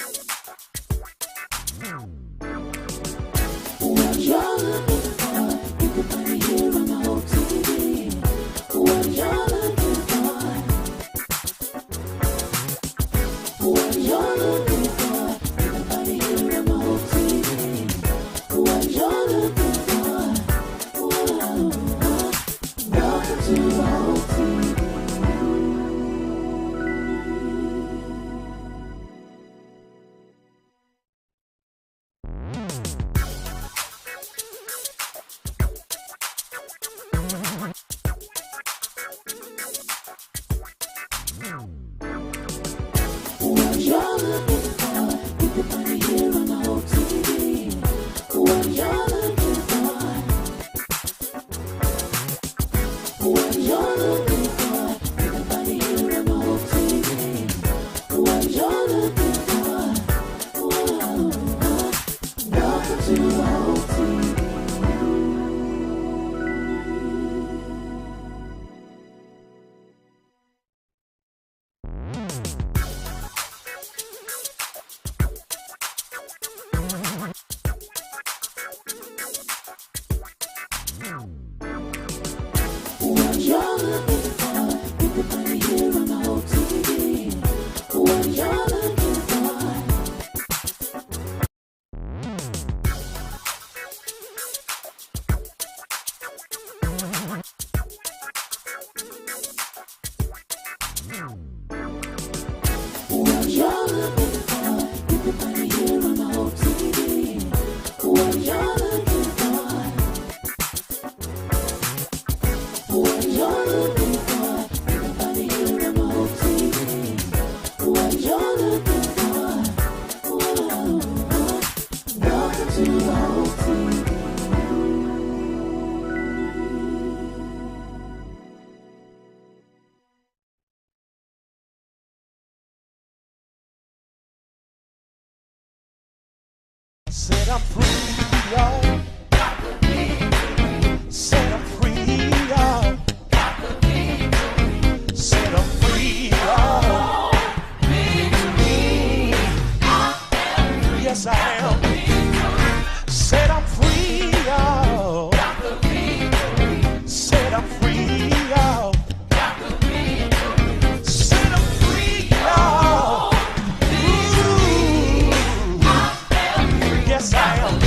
What you're looking for, you can find it here on the Hope TV. What you're looking for, what you're looking for, you can find it here on the Hope TV. What you're looking for, welcome to the Hope TV. What you're looking for, you can find it here on the Hope TV. What you're looking for, what you're looking for, you can find it here on the Hope TV. What you're looking for, welcome to the Hope TV. What you're looking for, you can find it here on the Hope TV. What you're looking for, what you're looking for, you can find it here on the Hope TV. What you're looking for, what you're looking for, you can find it here on the Hope TV. What you're looking for, welcome to the Hope TV. Set I'm free, y'all. Set I'm free, y'all. Set I'm free, y'all. Yes, I am. Set I'm free, y'all. Set I'm free, y'all. Set I'm free, y'all. Ooh. Yes, I am.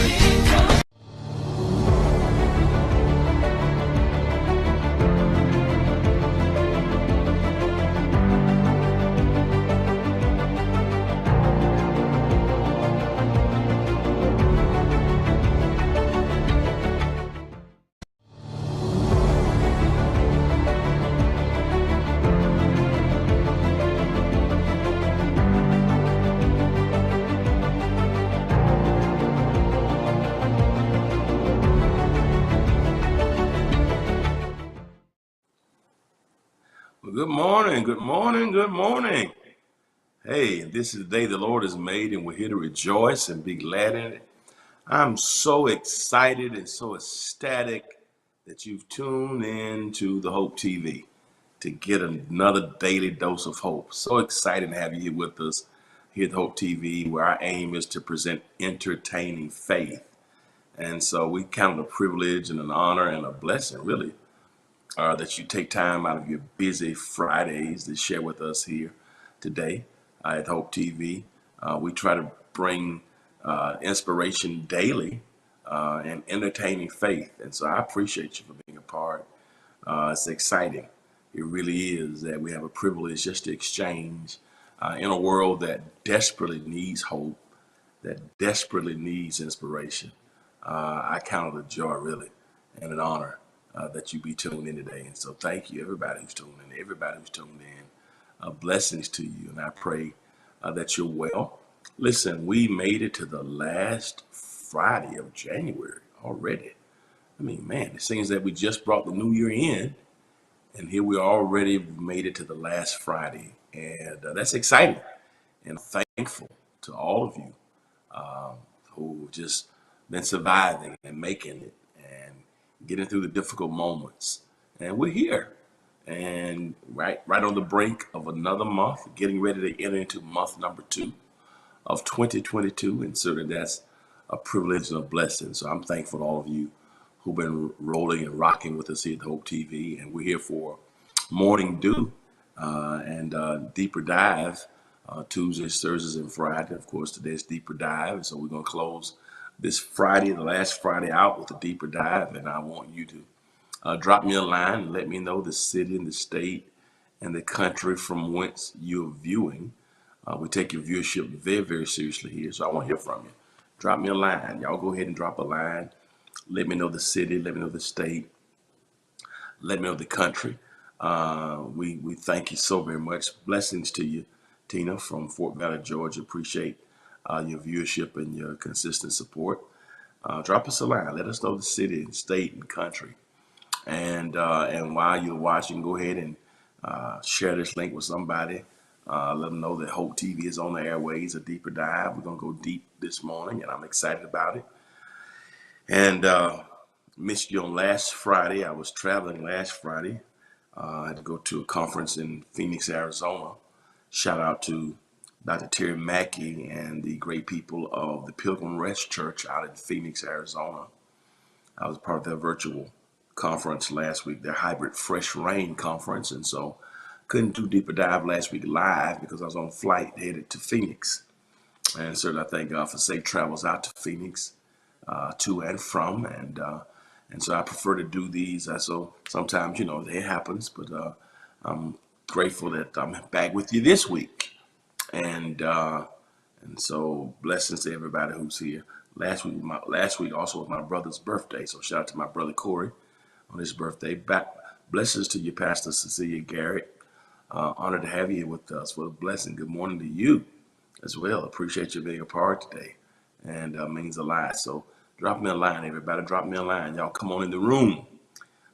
Well, good morning, good morning, good morning. Hey, this is the day the Lord has made, and we're here to rejoice and be glad in it. I'm so excited and so ecstatic that you've tuned in to the Hope TV to get another daily dose of hope. So excited to have you here with us here at Hope TV, where our aim is to present entertaining faith. And so we count it a privilege and an honor and a blessing, really, that you take time out of your busy Fridays to share with us here today at Hope TV. We try to bring inspiration daily and entertaining faith. And so I appreciate you for being a part. It's exciting. It really is that we have a privilege just to exchange in a world that desperately needs hope, that desperately needs inspiration. I count it a joy, really, and an honor that you be tuned in today. And so thank you, everybody who's tuned in, everybody who's tuned in. Blessings to you, and I pray that you're well. Listen, we made it to the last Friday of January already. I mean, man, it seems that we just brought the new year in, and here we already made it to the last Friday. And that's exciting, and thankful to all of you who just been surviving and making it and getting through the difficult moments. And we're here, and right on the brink of another month, getting ready to enter into month number 2 of 2022, and certainly that's a privilege and a blessing. So I'm thankful to all of you who've been rolling and rocking with us here at Hope TV, and we're here for Morning Dew and Deeper Dive Tuesdays, Thursdays, and Friday. Of course, today's Deeper Dive, and so we're going to close this Friday, the last Friday out with a Deeper Dive, and I want you to drop me a line and let me know the city and the state and the country from whence you're viewing. We take your viewership very, very seriously here, so I want to hear from you. Drop me a line. Y'all go ahead and drop a line. Let me know the city. Let me know the state. Let me know the country. We thank you so very much. Blessings to you, Tina, from Fort Valley, Georgia. Appreciate your viewership and your consistent support. Drop us a line. Let us know the city, state, and country. And while you're watching, go ahead and share this link with somebody. Let them know that Hope TV is on the airways, a deeper dive. We're going to go deep this morning, and I'm excited about it. And missed you on last Friday. I was traveling last Friday. I had to go to a conference in Phoenix, Arizona. Shout out to Dr. Terry Mackey and the great people of the Pilgrim Rest Church out in Phoenix, Arizona. I was part of their virtual conference last week, their hybrid Fresh Rain conference, and so couldn't do Deeper Dive last week live because I was on a flight headed to Phoenix. And certainly I thank God for safe travels out to Phoenix, to and from, and so I prefer to do these. So sometimes, it happens, but I'm grateful that I'm back with you this week, and so blessings to everybody who's here. Last week also was my brother's birthday, so shout out to my brother Corey on his birthday. Back blessings to you, Pastor Cecilia Garrett. Honored to have you with us. What a blessing. Good morning to you as well. Appreciate you being a part today, and means a lot. So drop me a line, everybody. Drop me a line. Y'all come on in the room.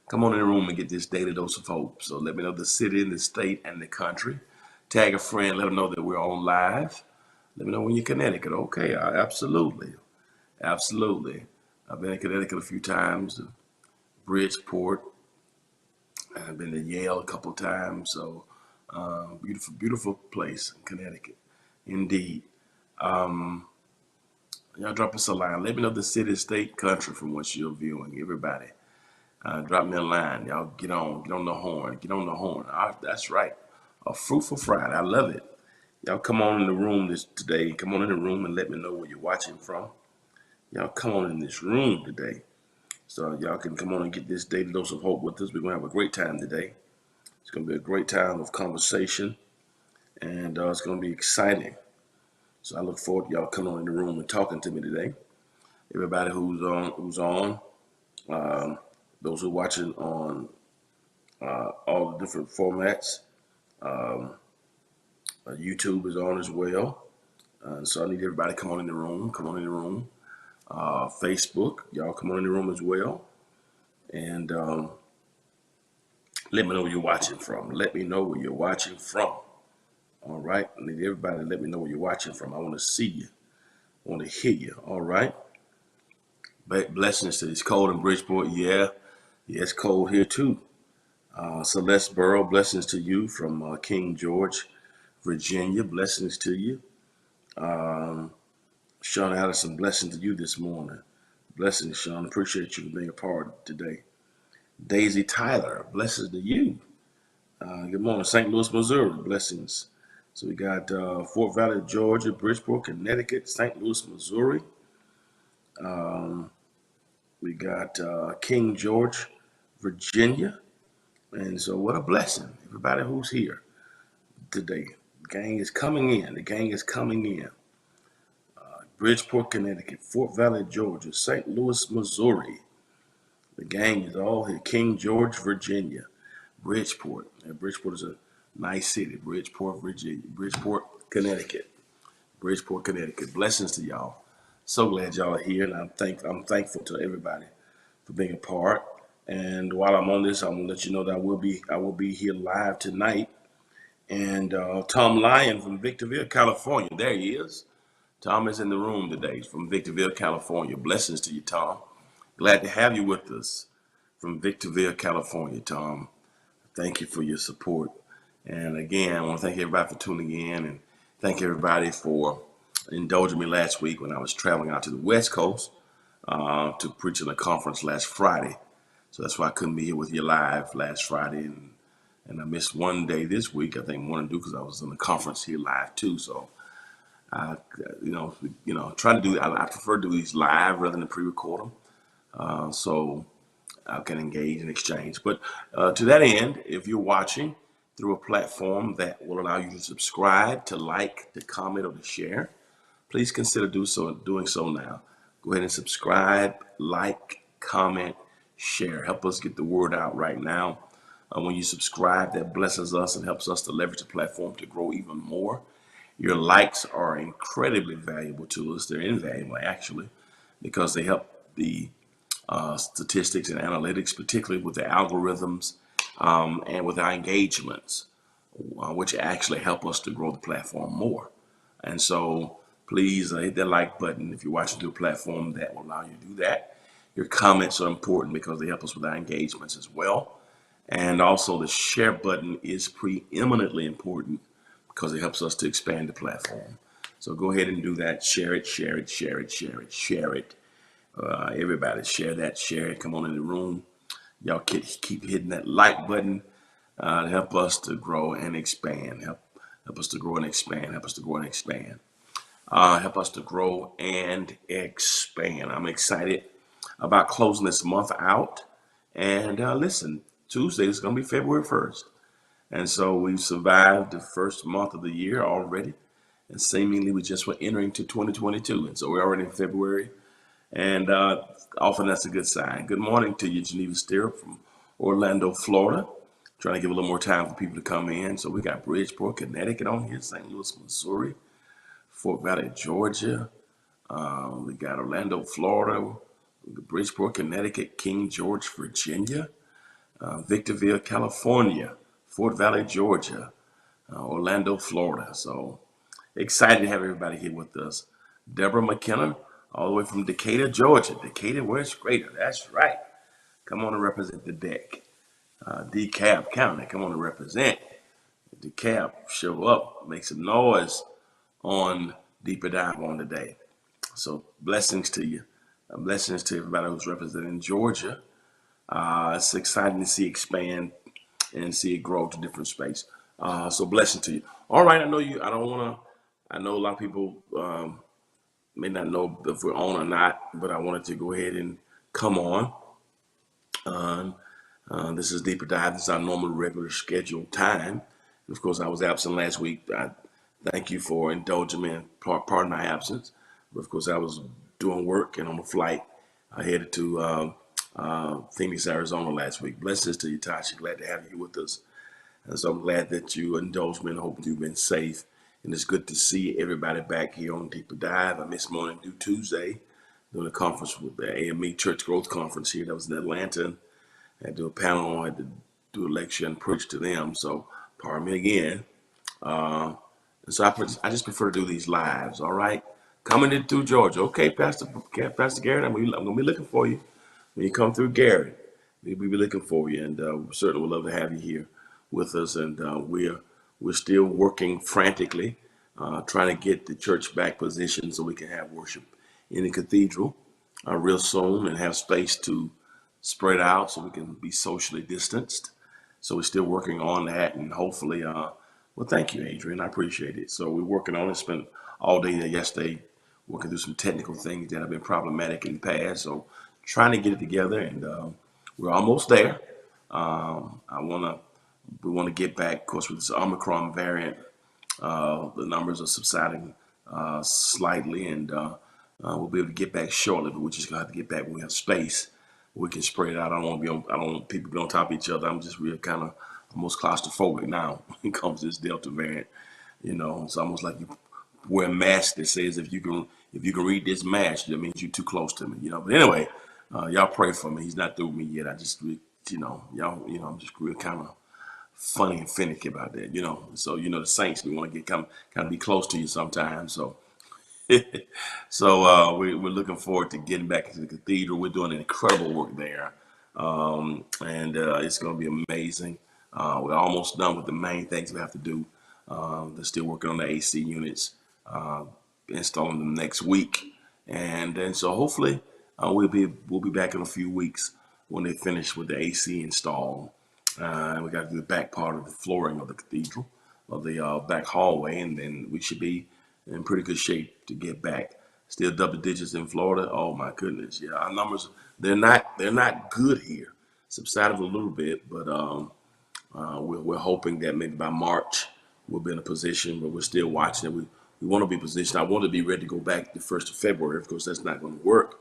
Come on in the room and get this daily dose of hope. So let me know the city and the state and the country. Tag a friend. Let them know that we're on live. Let me know when you're Connecticut. Okay, absolutely. Absolutely. I've been in Connecticut a few times, Bridgeport. I've been to Yale a couple times. So beautiful, beautiful place in Connecticut. Indeed. Y'all drop us a line. Let me know the city, state, country from which you're viewing. Everybody, drop me a line. Y'all get on the horn. Get on the horn. That's right. A fruitful Friday. I love it. Y'all come on in the room today. Come on in the room and let me know where you're watching from. Y'all come on in this room today, so y'all can come on and get this daily dose of hope with us. We're gonna have a great time today. It's gonna be a great time of conversation, and it's gonna be exciting. So I look forward to y'all coming on in the room and talking to me today. Everybody who's on, those who are watching on all the different formats. YouTube is on as well. So I need everybody to come on in the room. Come on in the room. Facebook, y'all come on in the room as well. And let me know where you're watching from. Let me know where you're watching from. All right. I need everybody to let me know where you're watching from. I want to see you. I want to hear you. All right. Blessings to it's cold in Bridgeport. Yeah, it's cold here too. Celeste Burrow, blessings to you from King George, Virginia. Blessings to you. Sean Allison, blessings to you this morning. Blessings, Sean. Appreciate you for being a part today. Daisy Tyler, blessings to you. Good morning, St. Louis, Missouri. Blessings. So we got Fort Valley, Georgia, Bridgeport, Connecticut, St. Louis, Missouri. We got King George, Virginia. And so what a blessing. Everybody who's here today. The gang is coming in. The gang is coming in. Bridgeport, Connecticut, Fort Valley, Georgia, St. Louis, Missouri. The gang is all here. King George, Virginia, Bridgeport. And Bridgeport is a nice city. Bridgeport, Virginia. Bridgeport, Connecticut. Bridgeport, Connecticut. Blessings to y'all. So glad y'all are here, and I'm thankful to everybody for being a part. And while I'm on this, I'm gonna let you know that I will be here live tonight. And Tom Lyon from Victorville, California. There he is. Tom is in the room today from Victorville, California. Blessings to you, Tom. Glad to have you with us from Victorville, California, Tom. Thank you for your support. And again, I want to thank everybody for tuning in and thank everybody for indulging me last week when I was traveling out to the West Coast to preach in a conference last Friday. So that's why I couldn't be here with you live last Friday, and I missed one day this week. I think one to do because I was in the conference here live too. So I, try to do. I prefer to do these live rather than pre-record them, so I can engage and exchange. But to that end, if you're watching through a platform that will allow you to subscribe, to like, to comment, or to share, please consider doing so now. Go ahead and subscribe, like, comment, share. Help us get the word out right now. When you subscribe, that blesses us and helps us to leverage the platform to grow even more. Your likes are incredibly valuable to us. They're invaluable, actually, because they help the statistics and analytics, particularly with the algorithms and with our engagements, which actually help us to grow the platform more. And so please hit that like button if you're watching through a platform that will allow you to do that. Your comments are important because they help us with our engagements as well. And also the share button is preeminently important because it helps us to expand the platform. So go ahead and do that. Share it, share it, share it, share it, share it. Everybody share that, share it. Come on in the room. Y'all keep hitting that like button to help us to grow and expand. Help us to grow and expand. Help us to grow and expand. Help us to grow and expand. I'm excited about closing this month out. And listen, Tuesday is going to be February 1st. And so we've survived the first month of the year already. And seemingly we just were entering to 2022. And so we're already in February. And often that's a good sign. Good morning to you, Geneva Steer from Orlando, Florida. Trying to give a little more time for people to come in. So we got Bridgeport, Connecticut on here, St. Louis, Missouri, Fort Valley, Georgia. We got Orlando, Florida, Bridgeport, Connecticut, King George, Virginia, Victorville, California, Fort Valley, Georgia, Orlando, Florida. So excited to have everybody here with us. Deborah McKenna, all the way from Decatur, Georgia. Decatur, where's greater? That's right. Come on and represent the deck. DeKalb County, come on and represent. DeKalb, show up, make some noise on Deeper Dive on today. So blessings to you. Blessings to everybody who's representing Georgia. It's exciting to see it expand and see it grow to different space. So blessing to you. All right, I know a lot of people may not know if we're on or not, but I wanted to go ahead and come on. This is Deeper Dive. This is our normal, regular scheduled time. And of course, I was absent last week. I thank you for indulging me in part of my absence. But of course, I was doing work and on a flight. I headed to Phoenix, Arizona last week. Blessings to you, Tasha. Glad to have you with us. And so I'm glad that you indulged me and hope you've been safe. And it's good to see everybody back here on Deeper Dive. I missed Morning Dew Tuesday doing a conference with the AME Church Growth Conference here. That was in Atlanta. I had to do a panel. I had to do a lecture and preach to them. So pardon me again. And so I just prefer to do these lives. All right. Coming in through Georgia. Okay, Pastor Garrett, I'm going to be looking for you. When you come through Garrett, we'll be looking for you. And we certainly would love to have you here with us. And we're still working frantically, trying to get the church back positioned so we can have worship in the cathedral real soon and have space to spread out so we can be socially distanced. So we're still working on that, and hopefully, well, thank you, Adrian. I appreciate it. So we're working on it. Spent all day there yesterday working through some technical things that have been problematic in the past. So trying to get it together, and we're almost there. We want to get back, of course, with this Omicron variant. The numbers are subsiding slightly, and we'll be able to get back shortly. But we're just gonna have to get back when we have space. We can spread it out. I don't want people to be on top of each other. I'm just real kind of almost claustrophobic now when it comes to this Delta variant. You know, it's almost like you wear a mask that says if you can read this mask, that means you're too close to me. You know. But anyway, y'all pray for me. He's not through with me yet. I just, I'm just real kind of funny and finicky about that. You know. So the saints, we want to get kind of be close to you sometimes. So. So we're looking forward to getting back into the cathedral. We're doing incredible work there, and it's going to be amazing. We're almost done with the main things we have to do. They're still working on the AC units, installing them next week, and then so hopefully we'll be back in a few weeks when they finish with the AC install. We got to do the back part of the flooring of the cathedral, of the back hallway, and then we should be in pretty good shape to get back. Still double digits in Florida. Oh my goodness, yeah, our numbers they're not good here. Subsided a little bit, but we're hoping that maybe by March we'll be in a position, but we're still watching it. We want to be positioned. I want to be ready to go back the 1st of February. Of course, that's not going to work,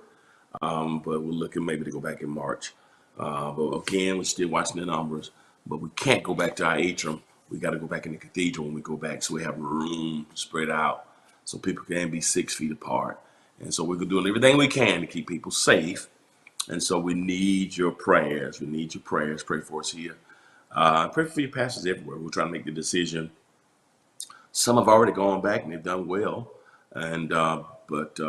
but we're looking maybe to go back in March. But again, we're still watching the numbers, but we can't go back to our atrium. We got to go back in the cathedral when we go back, so we have room spread out, so people can be 6 feet apart. And so we're doing everything we can to keep people safe. And so we need your prayers. We need your prayers. Pray for us here. Pray for your pastors everywhere. We're trying to make the decision. Some have already gone back and they've done well, and but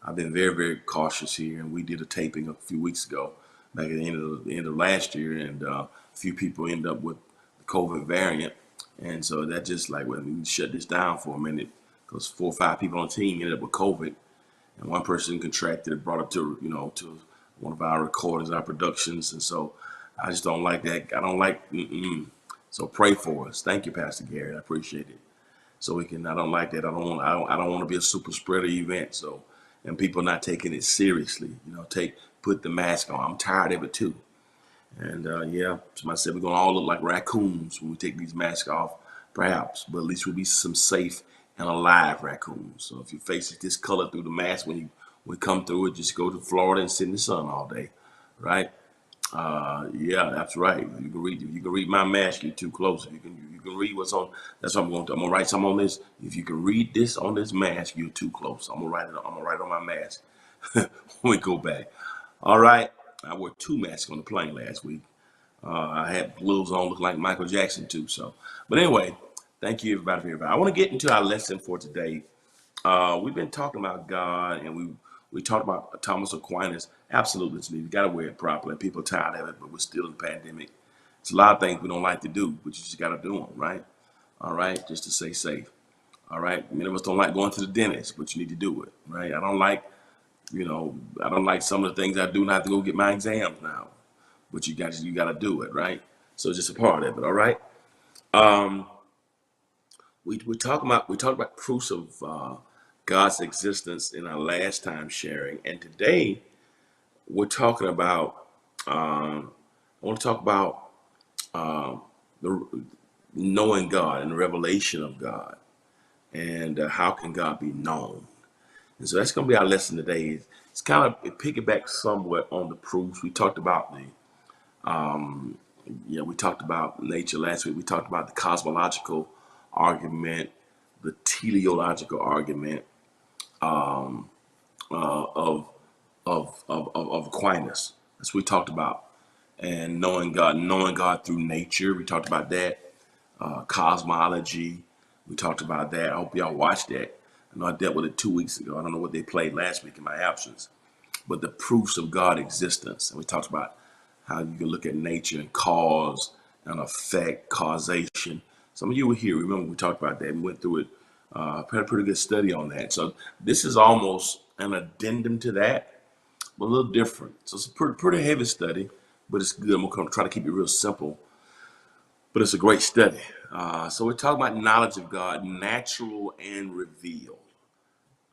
I've been very, very cautious here. And we did a taping a few weeks ago, back at the end of last year, and a few people ended up with the COVID variant, and so that just like, well, we need to shut this down for a minute because 4 or 5 people on the team ended up with COVID, and one person contracted it, brought it to one of our recordings, our productions, and so I just don't like that. I don't like. So pray for us. Thank you, Pastor Gary. I appreciate it. So we can. I don't like that. I don't want to be a super spreader event. So, and people not taking it seriously. Put the mask on. I'm tired of it too. And yeah, somebody said we're gonna all look like raccoons when we take these masks off, perhaps. But at least we'll be some safe and alive raccoons. So if your face is discolored through the mask when we come through it, just go to Florida and sit in the sun all day, right? Yeah, that's right. You can read. If you can read my mask, you're too close. If you can read what's on. That's what I'm going to. I'm gonna write something on this. If you can read this on this mask, you're too close. I'm gonna write it. I'm gonna write on my mask when we go back. All right. I wore 2 masks on the plane last week. I had blues on, look like Michael Jackson too. So, but anyway, thank you everybody for everybody. I want to get into our lesson for today. We've been talking about God, and we talked about Thomas Aquinas. Absolutely, you got to wear it properly. People are tired of it, but we're still in the pandemic. It's a lot of things we don't like to do, but you just got to do them, right? All right, just to stay safe. All right, many of us don't like going to the dentist, but you need to do it, right? I don't like some of the things I do, not to go get my exams now, but you got to do it, right? So it's just a part of it. All right. Um, we talked about proofs of God's existence in our last time sharing, and today we're talking about. I want to talk about the knowing God and the revelation of God, and how can God be known. And so that's going to be our lesson today. It's kind of it piggybacks somewhat on the proofs. We talked about we talked about nature last week. We talked about the cosmological argument, the teleological argument um, of Aquinas. That's what we talked about. And knowing God through nature. We talked about that. Cosmology. We talked about that. I hope y'all watched that. I know I dealt with it 2 weeks ago. I don't know what they played last week in my absence, but the proofs of God's existence. And we talked about how you can look at nature and cause and effect, causation. Some of you were here. Remember, we talked about that. We went through it. Had a pretty good study on that. So this is almost an addendum to that, but a little different. So it's a pretty heavy study, but it's good. I'm going to try to keep it real simple, but it's a great study. So we're talking about knowledge of God, natural and revealed.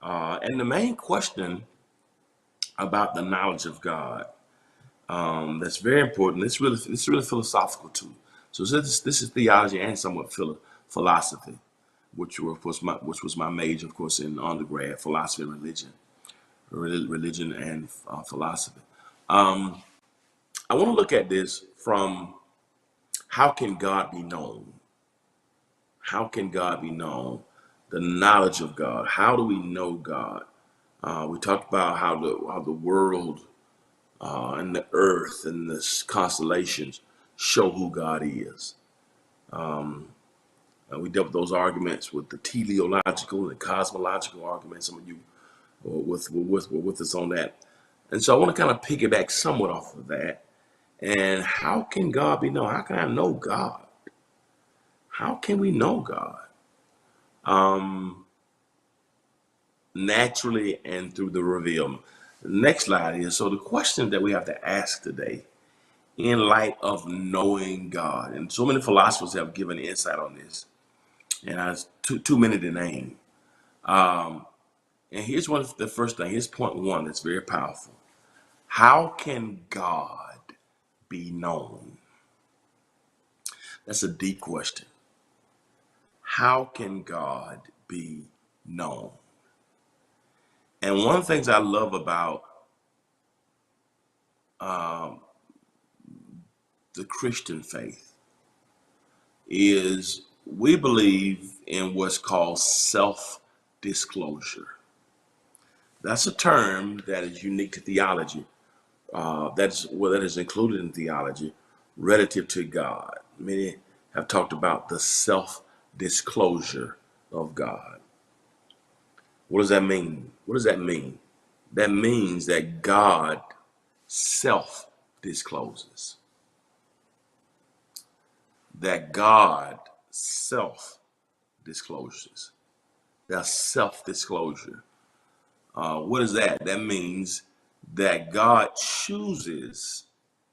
And the main question about the knowledge of God that's very important. It's really philosophical too. So this is theology and somewhat philosophy, which was my major, of course, in undergrad, philosophy and religion and philosophy. I want to look at this from how can God be known? How can God be known? The knowledge of God. How do we know God? We talked about how the world and the earth and the constellations show who God is. We dealt with those arguments with the teleological and cosmological arguments. Some of you were with us on that. And so I want to kind of piggyback somewhat off of that. And how can God be known? How can I know God? How can we know God? naturally and through the revealment. The next slide is, so the question that we have to ask today in light of knowing God, and so many philosophers have given insight on this, and I was too many to name. And here's the first thing. Here's point one that's very powerful. How can God be known? That's a deep question. How can God be known? And one of the things I love about um, the Christian faith is we believe in what's called self-disclosure. That's a term that is unique to theology. That is included in theology relative to God. Many have talked about the self-disclosure of God. What does that mean? What does that mean? That means that God self-discloses. That God self-discloses. That's self-disclosure. What is that? That means that God chooses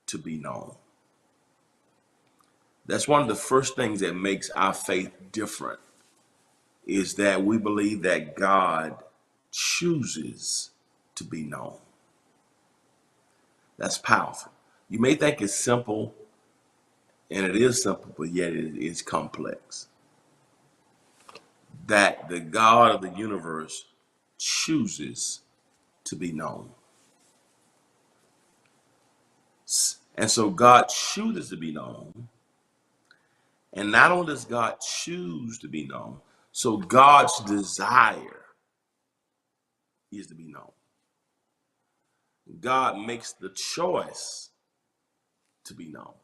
to be known. That's one of the first things that makes our faith different, is that we believe that God chooses to be known. That's powerful. You may think it's simple, and it is simple, but yet it is complex. That the God of the universe chooses to be known. And so God chooses to be known. And not only does God choose to be known, so God's desire is to be known. God makes the choice to be known.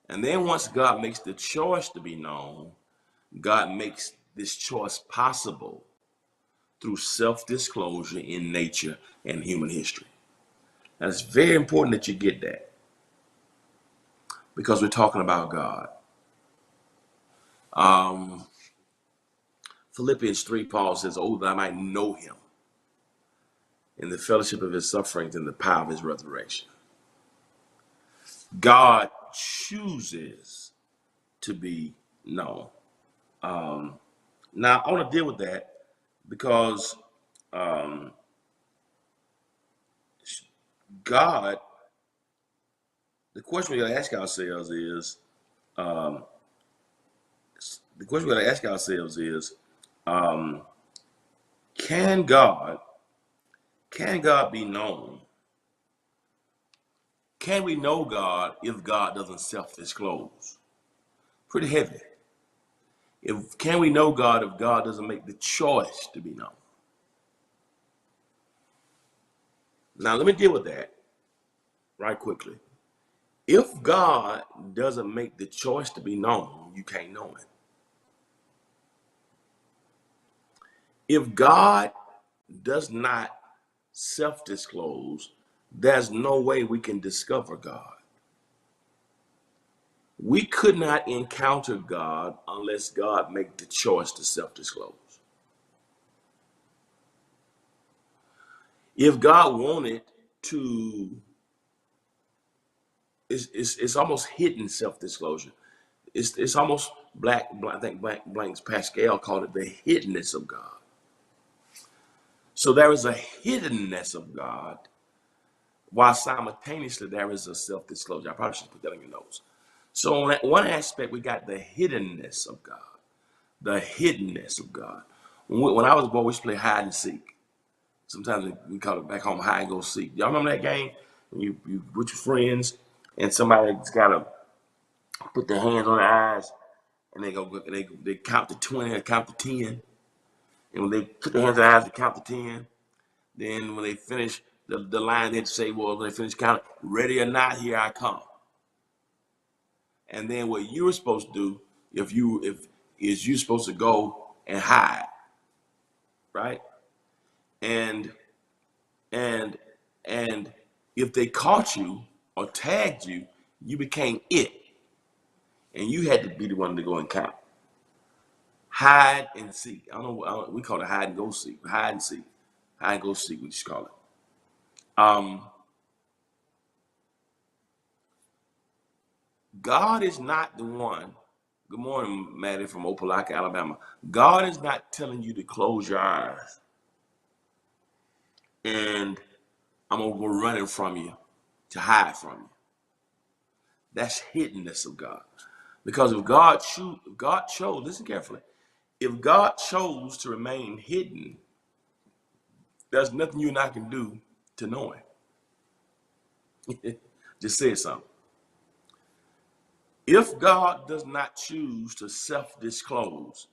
And then once God makes the choice to be known, God makes this choice possible through self-disclosure in nature and human history. And it's very important that you get that, because we're talking about God. Philippians 3, Paul says, "Oh, that I might know him in the fellowship of his sufferings and the power of his resurrection." God chooses to be known. Now, I want to deal with that because God, the question we got to ask ourselves is, can God be known? Can we know God if God doesn't self-disclose? Pretty heavy. Can we know God if God doesn't make the choice to be known? Now, let me deal with that right quickly. If God doesn't make the choice to be known, you can't know him. If God does not self-disclose, there's no way we can discover God. We could not encounter God unless God made the choice to self-disclose. If God wanted to, it's almost hidden self-disclosure. It's almost I think Blank's Pascal called it the hiddenness of God. So there is a hiddenness of God, while simultaneously there is a self-disclosure. I probably should put that in your notes. So on that one aspect, we got the hiddenness of God. The hiddenness of God. When I was a boy, we used to play hide and seek. Sometimes we call it back home hide and go seek. Y'all remember that game? When you with your friends and somebody's got to put their hands on their eyes and they count to 20 or count to 10. And when they put their hands on their eyes, they count to 10. Then when they finish the line, they'd say, well, when they finish counting, ready or not, here I come. And then what you were supposed to do, you're supposed to go and hide, right? And if they caught you or tagged you, you became it, and you had to be the one to go and count. hide and seek. We call it hide and go seek. Hide and seek. Hide and go seek, we just call it. God is not the one. Good morning, Maddie from Opelika, Alabama. God is not telling you to close your eyes and I'm gonna go running from you to hide from you. That's hiddenness of God. Because if God chose, listen carefully, if God chose to remain hidden, there's nothing you and I can do to know him. Just say something. If God does not choose to self-disclose,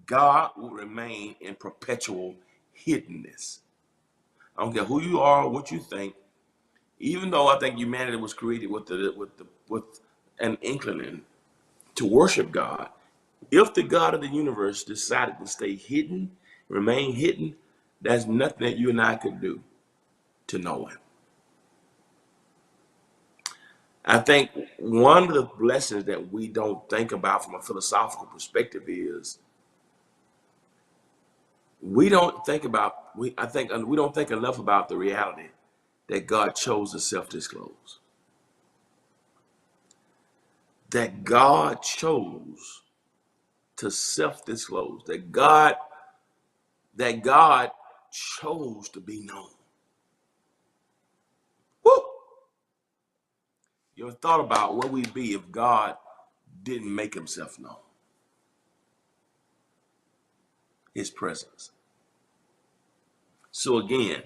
God will remain in perpetual hiddenness. I don't care who you are, or what you think. Even though I think humanity was created with an inclining to worship God, if the God of the universe decided to stay hidden, remain hidden, there's nothing that you and I could do to know him. I think one of the blessings that we don't think about from a philosophical perspective is we don't think enough about the reality that God chose to self-disclose. That God chose to self-disclose. That God chose to be known. Woo! You ever thought about where we'd be if God didn't make himself known? His presence. So again,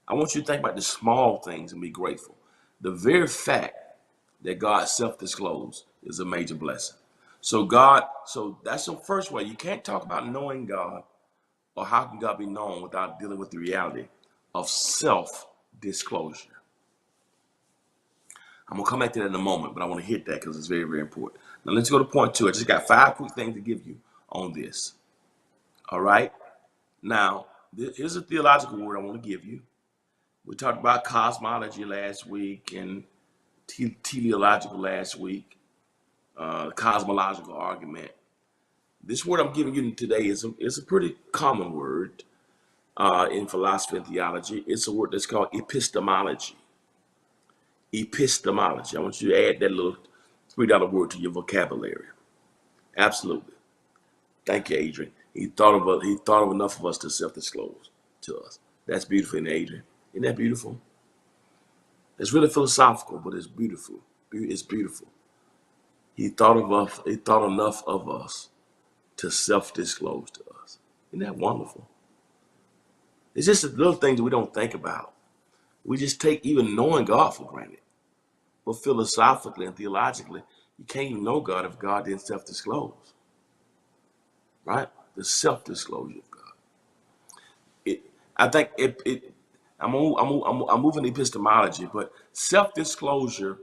I want you to think about the small things and be grateful. The very fact that God self-disclosed is a major blessing. So that's the first way. You can't talk about knowing God or how can God be known without dealing with the reality of self-disclosure. I'm gonna come back to that in a moment, but I want to hit that because it's very, very important. Now let's go to point two. I just got 5 quick things to give you on this. All right. Now, here's a theological word I want to give you. We talked about cosmology last week and teleological last week, cosmological argument. This word I'm giving you today is a pretty common word in philosophy and theology. It's a word that's called epistemology. Epistemology. I want you to add that little $3 word to your vocabulary. Absolutely. Thank you, Adrian. He thought of enough of us to self-disclose to us. That's beautiful, Adrian. Isn't that beautiful? It's really philosophical, but it's beautiful. It's beautiful. He thought enough of us to self-disclose to us. Isn't that wonderful? It's just the little things we don't think about. We just take even knowing God for granted. But philosophically and theologically, you can't even know God if God didn't self-disclose. Right? The self-disclosure of God. I'm moving epistemology, but self-disclosure,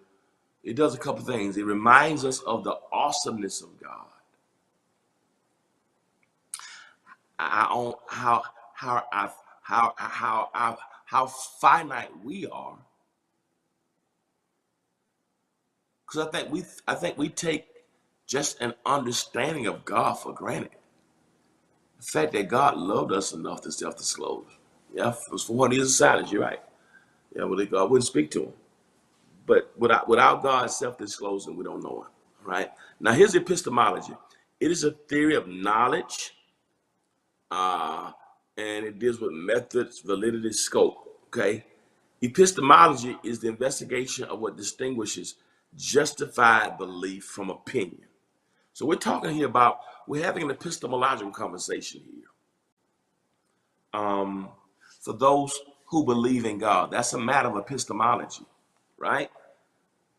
it does a couple things. It reminds us of the awesomeness of God. How finite we are. Because I think we take just an understanding of God for granted. The fact that God loved us enough to self-disclose. Yeah, it was for 1 year of silence, you're right. Yeah, well, God wouldn't speak to him. But without God self-disclosing, we don't know him. All right? Now, here's epistemology. It is a theory of knowledge, and it deals with methods, validity, scope. Okay? Epistemology is the investigation of what distinguishes justified belief from opinion. So we're having an epistemological conversation here. For those who believe in God, that's a matter of epistemology, right?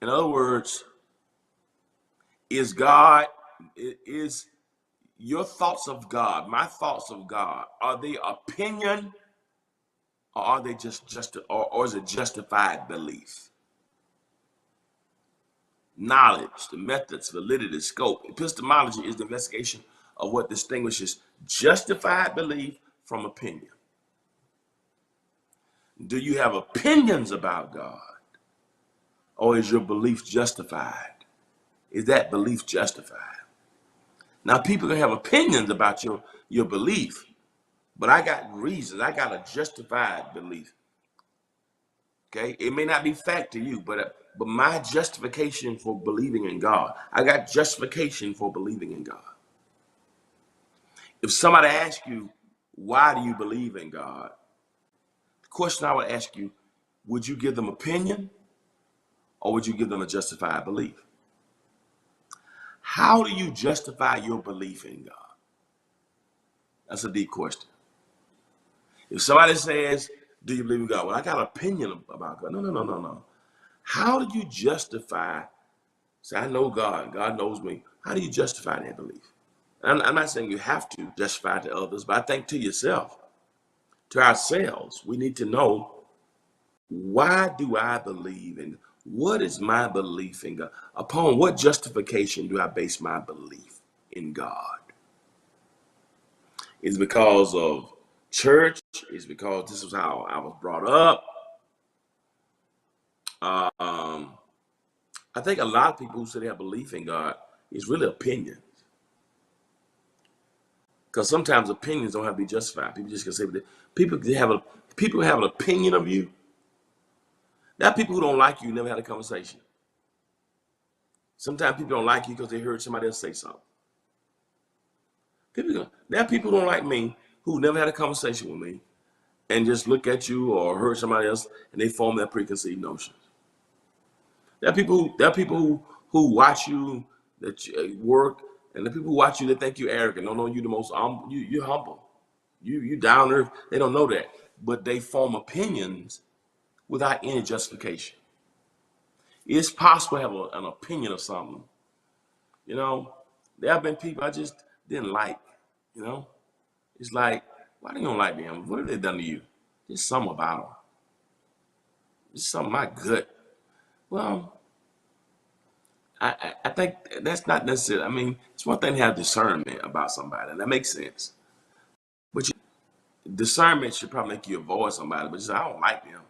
In other words, is your thoughts of God, my thoughts of God, are they opinion or are they or is it justified belief? Knowledge, the methods, validity, scope. Epistemology is the investigation of what distinguishes justified belief from opinion. Do you have opinions about God? Or is your belief justified? Is that belief justified? Now, people can have opinions about your belief, but I got reasons. I got a justified belief. Okay, it may not be fact to you, but my justification for believing in God, I got justification for believing in God. If somebody asks you, why do you believe in God? The question I would ask you, would you give them opinion or would you give them a justified belief? How do you justify your belief in God? That's a deep question. If somebody says, do you believe in God? Well, I got an opinion about God. No, no, no, no, no. How do you justify, say, I know God, God knows me. How do you justify that belief? I'm not saying you have to justify it to others, but I think to yourself, to ourselves, we need to know, why do I believe in, what is my belief in God? Upon what justification do I base my belief in God? Is it because of church? Is it because this is how I was brought up? Um, I think a lot of people who say they have belief in God is really opinion. Because sometimes opinions don't have to be justified. People just can say people have an opinion of you. There are people who don't like you, never had a conversation. Sometimes people don't like you because they heard somebody else say something. There are people who don't like me who never had a conversation with me and just look at you or heard somebody else and they form their preconceived notions. There are people who watch you that you, work, and the people who watch you that think you're arrogant. Don't know you the most you're humble. You down to earth. They don't know that, but they form opinions without any justification. It's possible to have an opinion of something. You know, there have been people I just didn't like. You know, it's like, why do you don't like them? What have they done to you? There's something about them. There's something in my gut. Well, I think that's not necessarily. I mean, it's one thing to have discernment about somebody, and that makes sense. But discernment should probably make you avoid somebody. But just, I don't like them.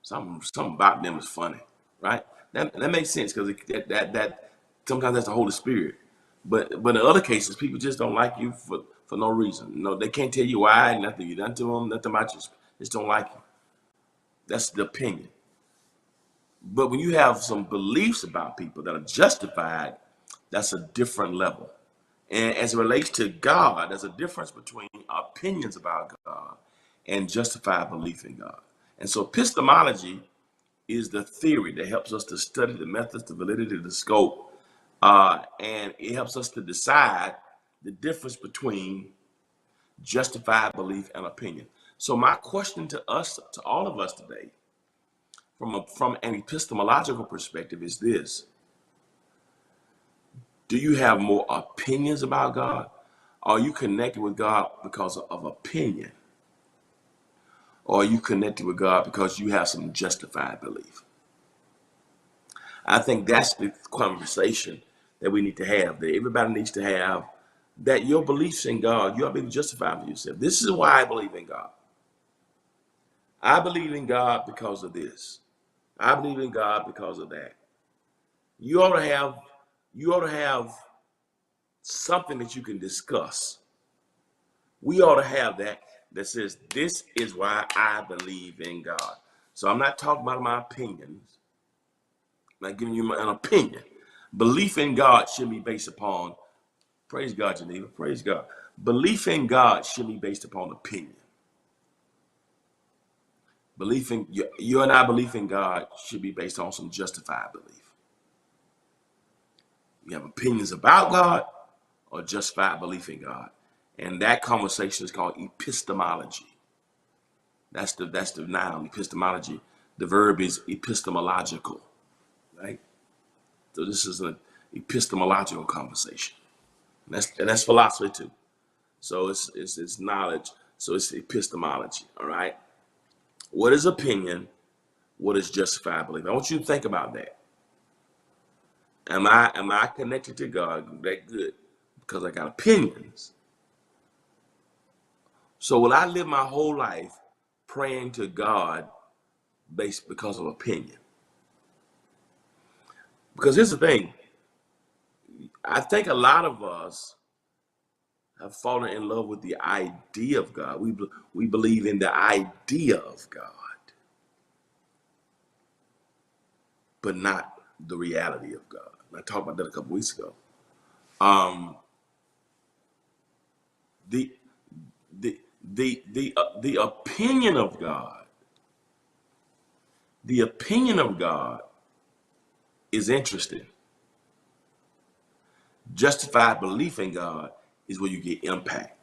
Something about them is funny, right? That makes sense because that sometimes that's the Holy Spirit. But in other cases, people just don't like you for no reason. No, they can't tell you why. Nothing you done to them. Nothing about you. Just don't like you. That's the opinion. But when you have some beliefs about people that are justified, that's a different level. And as it relates to God, there's a difference between opinions about God and justified belief in God. And so epistemology is the theory that helps us to study the methods, the validity, the scope, and it helps us to decide the difference between justified belief and opinion. So my question to us, to all of us today, from an epistemological perspective, is this: do you have more opinions about God? Are you connected with God because of opinion? Or are you connected with God because you have some justified belief? I think that's the conversation that we need to have, that everybody needs to have, that your beliefs in God, you ought to be justified for yourself. This is why I believe in God. I believe in God because of this. I believe in God because of that. You ought to have something that you can discuss. We ought to have that says, this is why I believe in God. So I'm not talking about my opinions. I'm not giving you an opinion. Belief in God should be based upon, praise God, Geneva, praise God. Belief in God should be based upon opinion. Belief in you and I belief in God should be based on some justified belief. You have opinions about God or justified belief in God. And that conversation is called epistemology. That's the noun, epistemology. The verb is epistemological, right? So this is an epistemological conversation. And that's philosophy too. So it's knowledge. So it's epistemology. All right. What is opinion? What is justified belief? I want you to think about that. Am I connected to God that good because I got opinions? So will I live my whole life praying to God based because of opinion? Because here's the thing. I think a lot of us have fallen in love with the idea of God. We believe in the idea of God, but not the reality of God. I talked about that a couple weeks ago. Um, the the opinion of God, the opinion of God is interesting. Justified belief in God is where you get impact.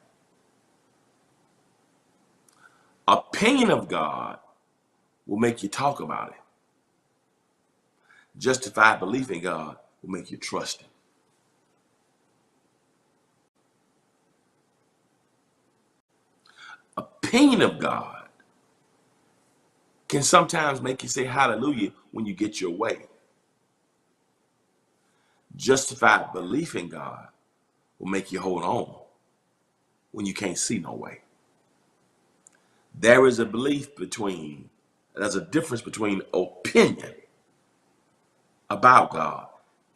Opinion of God will make you talk about it. Justified belief in God will make you trust Him. Opinion of God can sometimes make you say hallelujah when you get your way. Justified belief in God will make you hold on when you can't see no way. There's a difference between opinion about God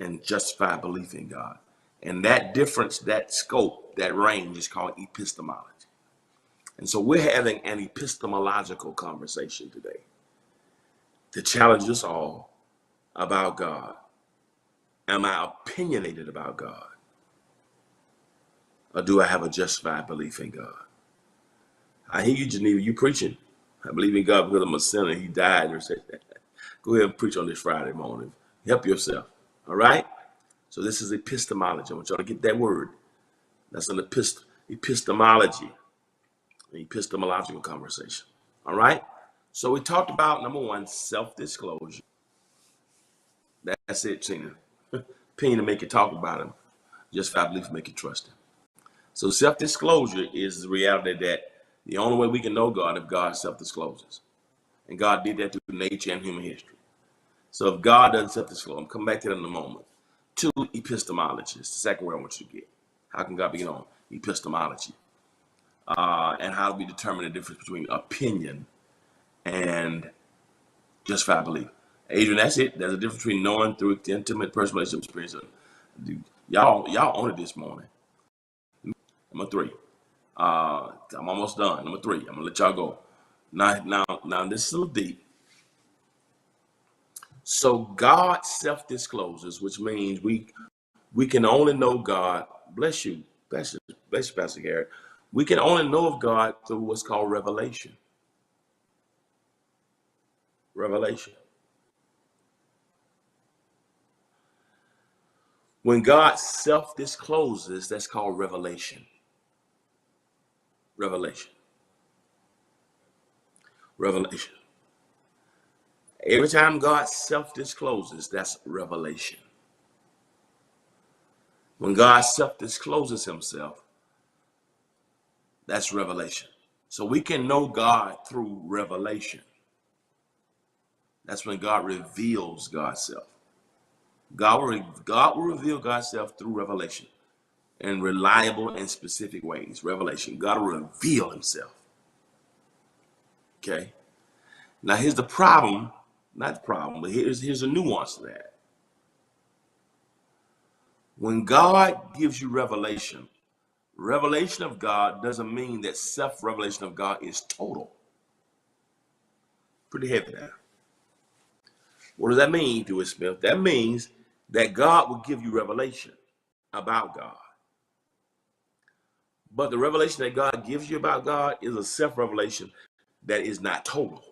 and justified belief in God. And that difference, that scope, that range is called epistemology. And so we're having an epistemological conversation today to challenge us all about God. Am I opinionated about God? Or do I have a justified belief in God? I hear you, Geneva, you preaching. I believe in God because I'm a sinner. He died. Go ahead and preach on this Friday morning. Help yourself. All right? So this is epistemology. I want y'all to get that word. That's an epistemology, an epistemological conversation. All right? So we talked about, number one, self-disclosure. That's it, Tina. Opinion to make you talk about him. Justified belief to make you trust him. So self-disclosure is the reality that the only way we can know God if God self-discloses. And God did that through nature and human history. So if God doesn't self-disclose, I'm coming back to that in a moment. Two, epistemology. It's the second word I want you to get. How can God be known? Epistemology. And how do we determine the difference between opinion and justified belief? Adrian, that's it. There's a difference between knowing through intimate personal relationship experience. Y'all on it this morning. Number three. I'm almost done. Number three. I'm gonna let y'all go. Now this is a little deep. So God self-discloses, which means we can only know God. Bless you, Pastor Garrett. We can only know of God through what's called revelation. Revelation. When God self-discloses, that's called revelation. Revelation. Revelation. Every time God self-discloses, that's revelation. When God self-discloses himself, that's revelation. So we can know God through revelation. That's when God reveals God's self. God will reveal God's self through revelation in reliable and specific ways. Revelation. God will reveal himself. Okay? Now here's the problem. Not the problem, but here's a nuance to that. When God gives you revelation, revelation of God doesn't mean that self-revelation of God is total. Pretty heavy there. What does that mean, Dewey Smith? That means that God will give you revelation about God. But the revelation that God gives you about God is a self-revelation that is not total.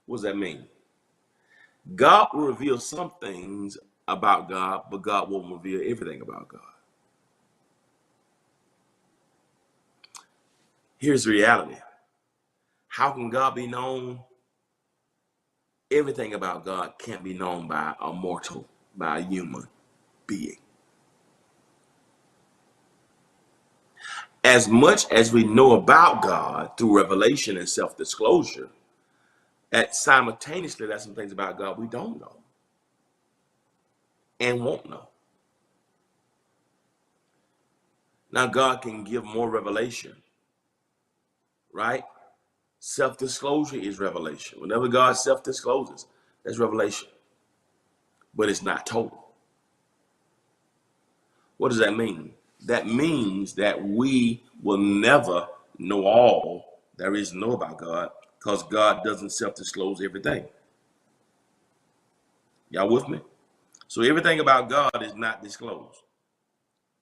What does that mean? God will reveal some things about God, but God won't reveal everything about God. Here's the reality. How can God be known? Everything about God can't be known by a mortal, by a human being. As much as we know about God through revelation and self-disclosure, simultaneously there's some things about God we don't know and won't know. Now God can give more revelation, right? Self-disclosure is revelation. Whenever God self-discloses, that's revelation. But it's not total. What does that mean? That means that we will never know all there is to know about God because God doesn't self-disclose everything. Y'all with me? So everything about God is not disclosed.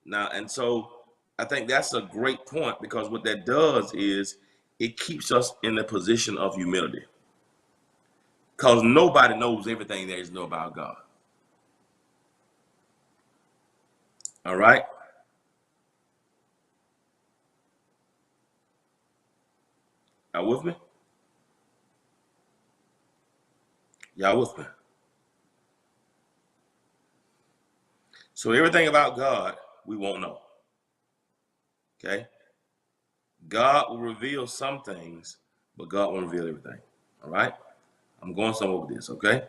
Now, and so I think that's a great point because what that does is it keeps us in a position of humility because nobody knows everything there is to know about God. All right? Y'all with me? Y'all with me? So everything about God, we won't know. Okay? God will reveal some things, but God won't reveal everything. All right? I'm going somewhere with this, okay?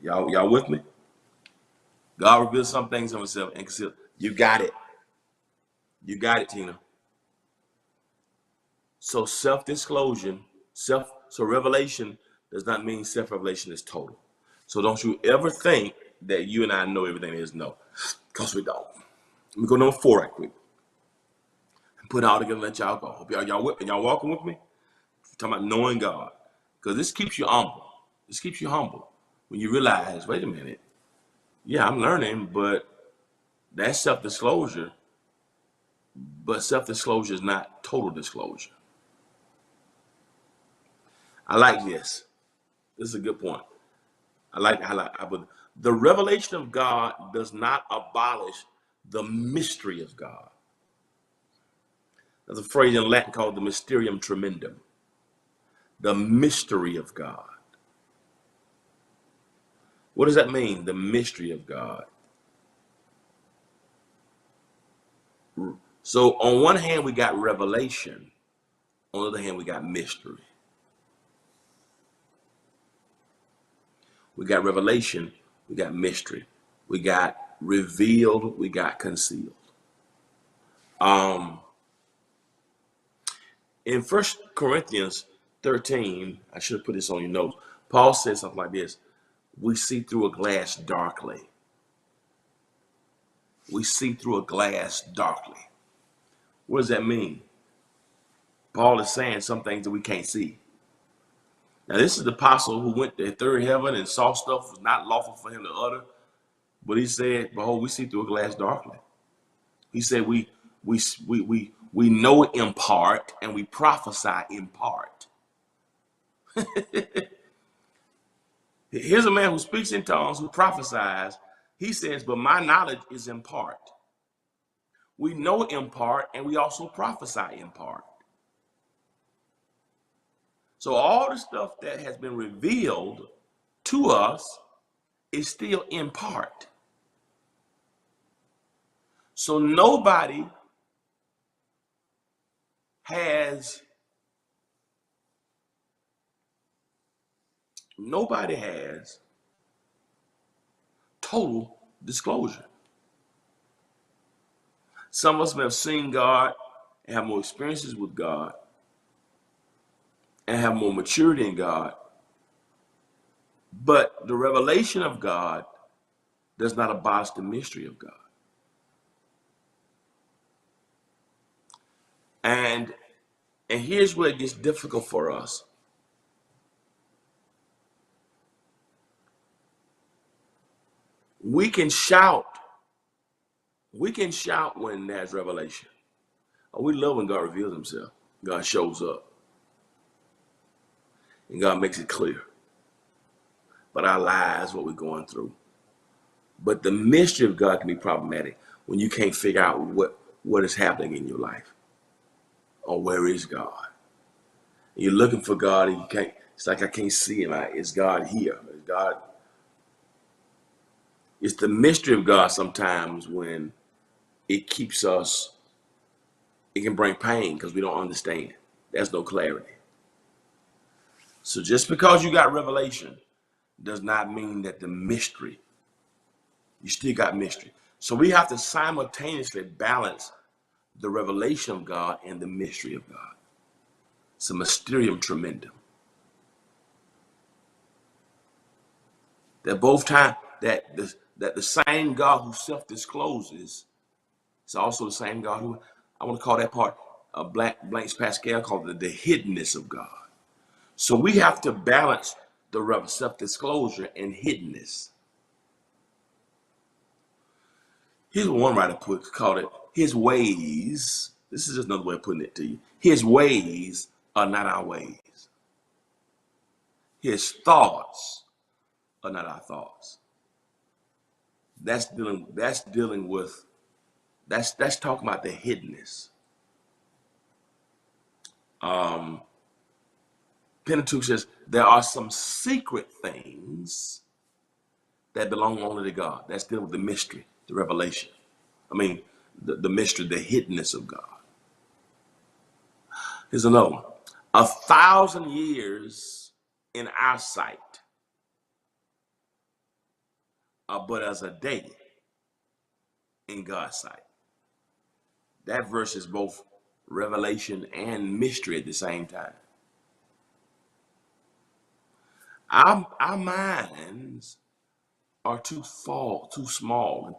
Y'all with me? God reveals some things of himself and conceal. You got it. You got it, Tina. So self-disclosure, so revelation does not mean self-revelation is total. So don't you ever think that you and I know everything there is to know. Because we don't. Let me go number 4 right quick. Put it all together and let y'all go. Hope y'all walking with me? We're talking about knowing God. Because this keeps you humble. This keeps you humble. When you realize, wait a minute, yeah, I'm learning, but that's self-disclosure. But self-disclosure is not total disclosure. I like this. This is a good point. I like to highlight. The revelation of God does not abolish the mystery of God. There's a phrase in Latin called the mysterium tremendum. The mystery of God. What does that mean? The mystery of God. So on one hand, we got revelation. On the other hand, we got mystery. We got revelation. We got mystery. We got revealed. We got concealed. In 1 Corinthians 13, I should have put this on your notes. Paul says something like this. We see through a glass darkly. We see through a glass darkly. What does that mean? Paul is saying some things that we can't see. Now, this is the apostle who went to the third heaven and saw stuff was not lawful for him to utter. But he said, behold, we see through a glass darkly. He said, we know in part and we prophesy in part. Here's a man who speaks in tongues, who prophesies. He says, but my knowledge is in part. We know in part and we also prophesy in part. So all the stuff that has been revealed to us is still in part. So nobody has total disclosure. Some of us may have seen God and have more experiences with God and have more maturity in God. But the revelation of God does not abolish the mystery of God. And here's where it gets difficult for us. We can shout when there's revelation. Oh, we love when God reveals himself. God shows up. And God makes it clear. But our lives, what we're going through. But the mystery of God can be problematic when you can't figure out what is happening in your life. Or where is God? And you're looking for God and you can't, it's like I can't see him. Is God here? Is God? It's the mystery of God sometimes when it keeps us, it can bring pain because we don't understand. There's no clarity. So just because you got revelation does not mean that the mystery, you still got mystery. So we have to simultaneously balance the revelation of God and the mystery of God. It's a mysterium tremendum. That both time that that the same God who self-discloses is also the same God who, I want to call that part, Blank's Pascal called the hiddenness of God. So we have to balance the self-disclosure and hiddenness. Here's what one writer called it, his ways. This is just another way of putting it to you. His ways are not our ways. His thoughts are not our thoughts. That's talking about the hiddenness. Pentateuch says there are some secret things that belong only to God. That's dealing with the mystery, the revelation. I mean, the mystery, the hiddenness of God. Here's another one. 1,000 years in our sight are but as a day in God's sight. That verse is both revelation and mystery at the same time. Our minds are too small, and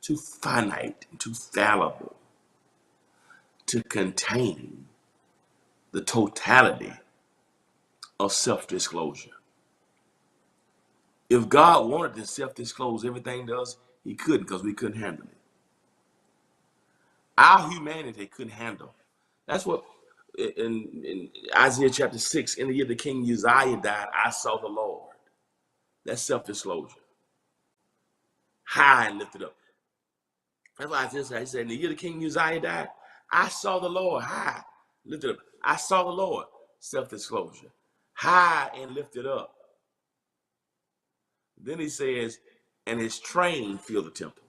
too finite, and too fallible to contain the totality of self-disclosure. If God wanted to self-disclose everything to us, he couldn't, because we couldn't handle it. Our humanity couldn't handle. That's what in Isaiah chapter 6, in the year the King Uzziah died, I saw the Lord. That's self-disclosure. High and lifted up. That's why Isaiah said, he said, in the year the King Uzziah died, I saw the Lord high, lifted up. I saw the Lord, self-disclosure. High and lifted up. Then he says, and his train filled the temple.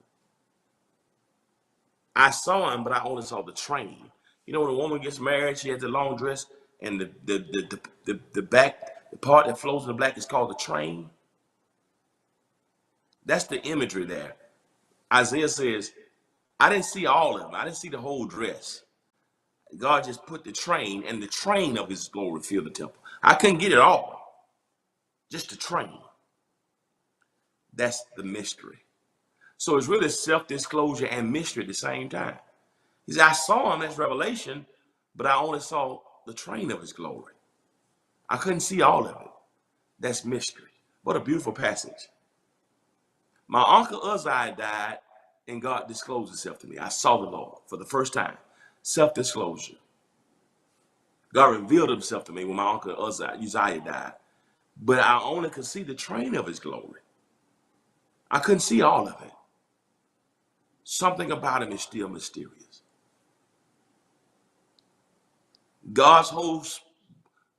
I saw him, but I only saw the train. You know, when a woman gets married, she has the long dress, and the back, the part that flows in the back is called the train. That's the imagery there. Isaiah says, I didn't see all of them. I didn't see the whole dress. God just put the train, and the train of his glory filled the temple. I couldn't get it all. Just the train. That's the mystery. So it's really self-disclosure and mystery at the same time. He said, I saw him, that's revelation, but I only saw the train of his glory. I couldn't see all of it. That's mystery. What a beautiful passage. My uncle Uzziah died, and God disclosed himself to me. I saw the Lord for the first time. Self-disclosure. God revealed himself to me when my uncle Uzziah died, but I only could see the train of his glory. I couldn't see all of it. Something about him is still mysterious. God's whole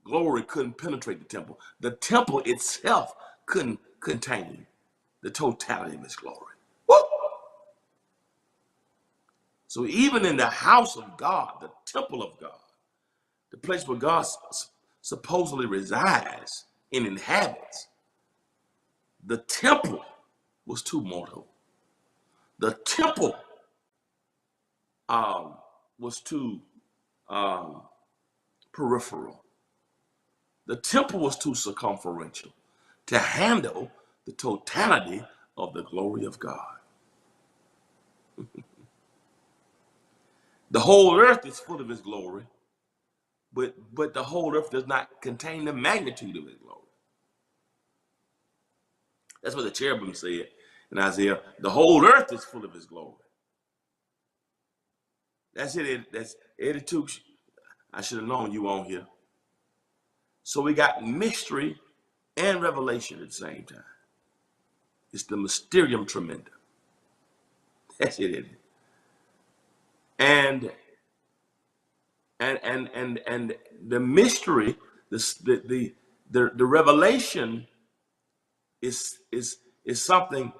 glory couldn't penetrate the temple. The temple itself couldn't contain the totality of his glory. Woo! So even in the house of God, the temple of God, the place where God supposedly resides and inhabits, the temple was too mortal. The temple was too peripheral. The temple was too circumferential to handle the totality of the glory of God. The whole earth is full of his glory, but the whole earth does not contain the magnitude of his glory. That's what the cherubim said in Isaiah. The whole earth is full of his glory. That's it. That's Eddie Touche. I should have known you on here. So we got mystery and revelation at the same time. It's the mysterium tremendum. That's it. And the mystery, the revelation is something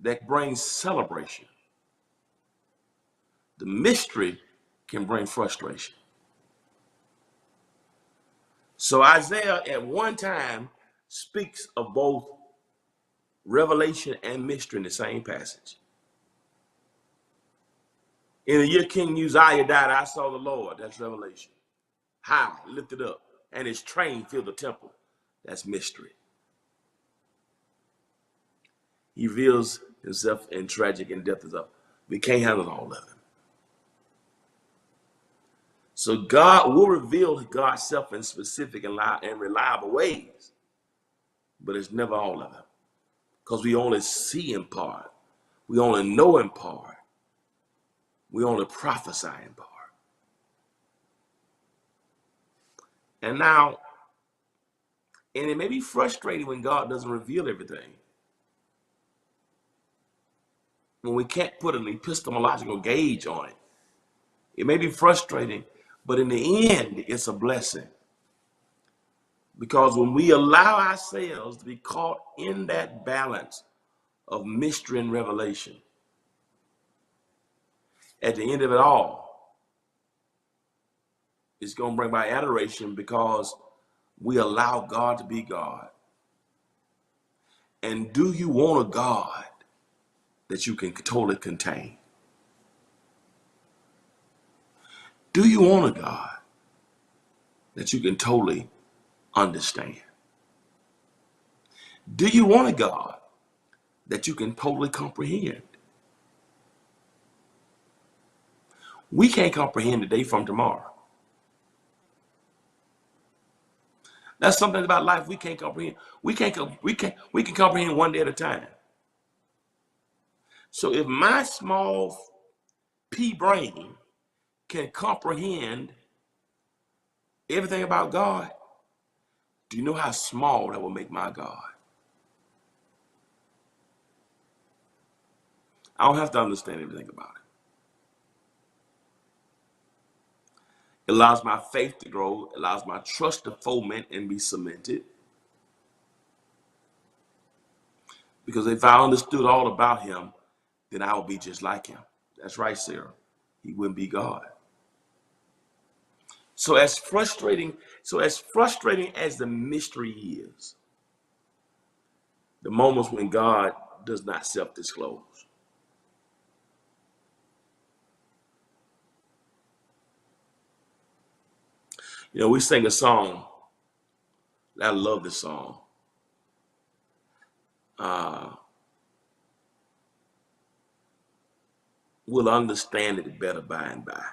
that brings celebration. The mystery can bring frustration. So Isaiah at one time speaks of both revelation and mystery in the same passage. In the year King Uzziah died, I saw the Lord. That's revelation. High, lifted up, and his train filled the temple. That's mystery. He reveals himself in tragic and death is up. We can't handle all of it. So God will reveal God's self in specific and reliable ways, but it's never all of it, because we only see in part. We only know in part. We only prophesy in part. And now, and it may be frustrating when God doesn't reveal everything, when we can't put an epistemological gauge on it. It may be frustrating, but in the end, it's a blessing. Because when we allow ourselves to be caught in that balance of mystery and revelation, at the end of it all, it's going to bring about adoration, because we allow God to be God. And do you want a God that you can totally contain? Do you want a God that you can totally understand? Do you want a God that you can totally comprehend? We can't comprehend today from tomorrow. That's something about life we can't comprehend. We can comprehend one day at a time. So if my small pea brain can comprehend everything about God, do you know how small that will make my God? I don't have to understand everything about it. It allows my faith to grow, it allows my trust to foment and be cemented. Because if I understood all about him, then I would be just like him. That's right, Sarah. He wouldn't be God. So as frustrating as the mystery is, the moments when God does not self-disclose. You know, we sing a song. I love this song. We'll understand it better by and by.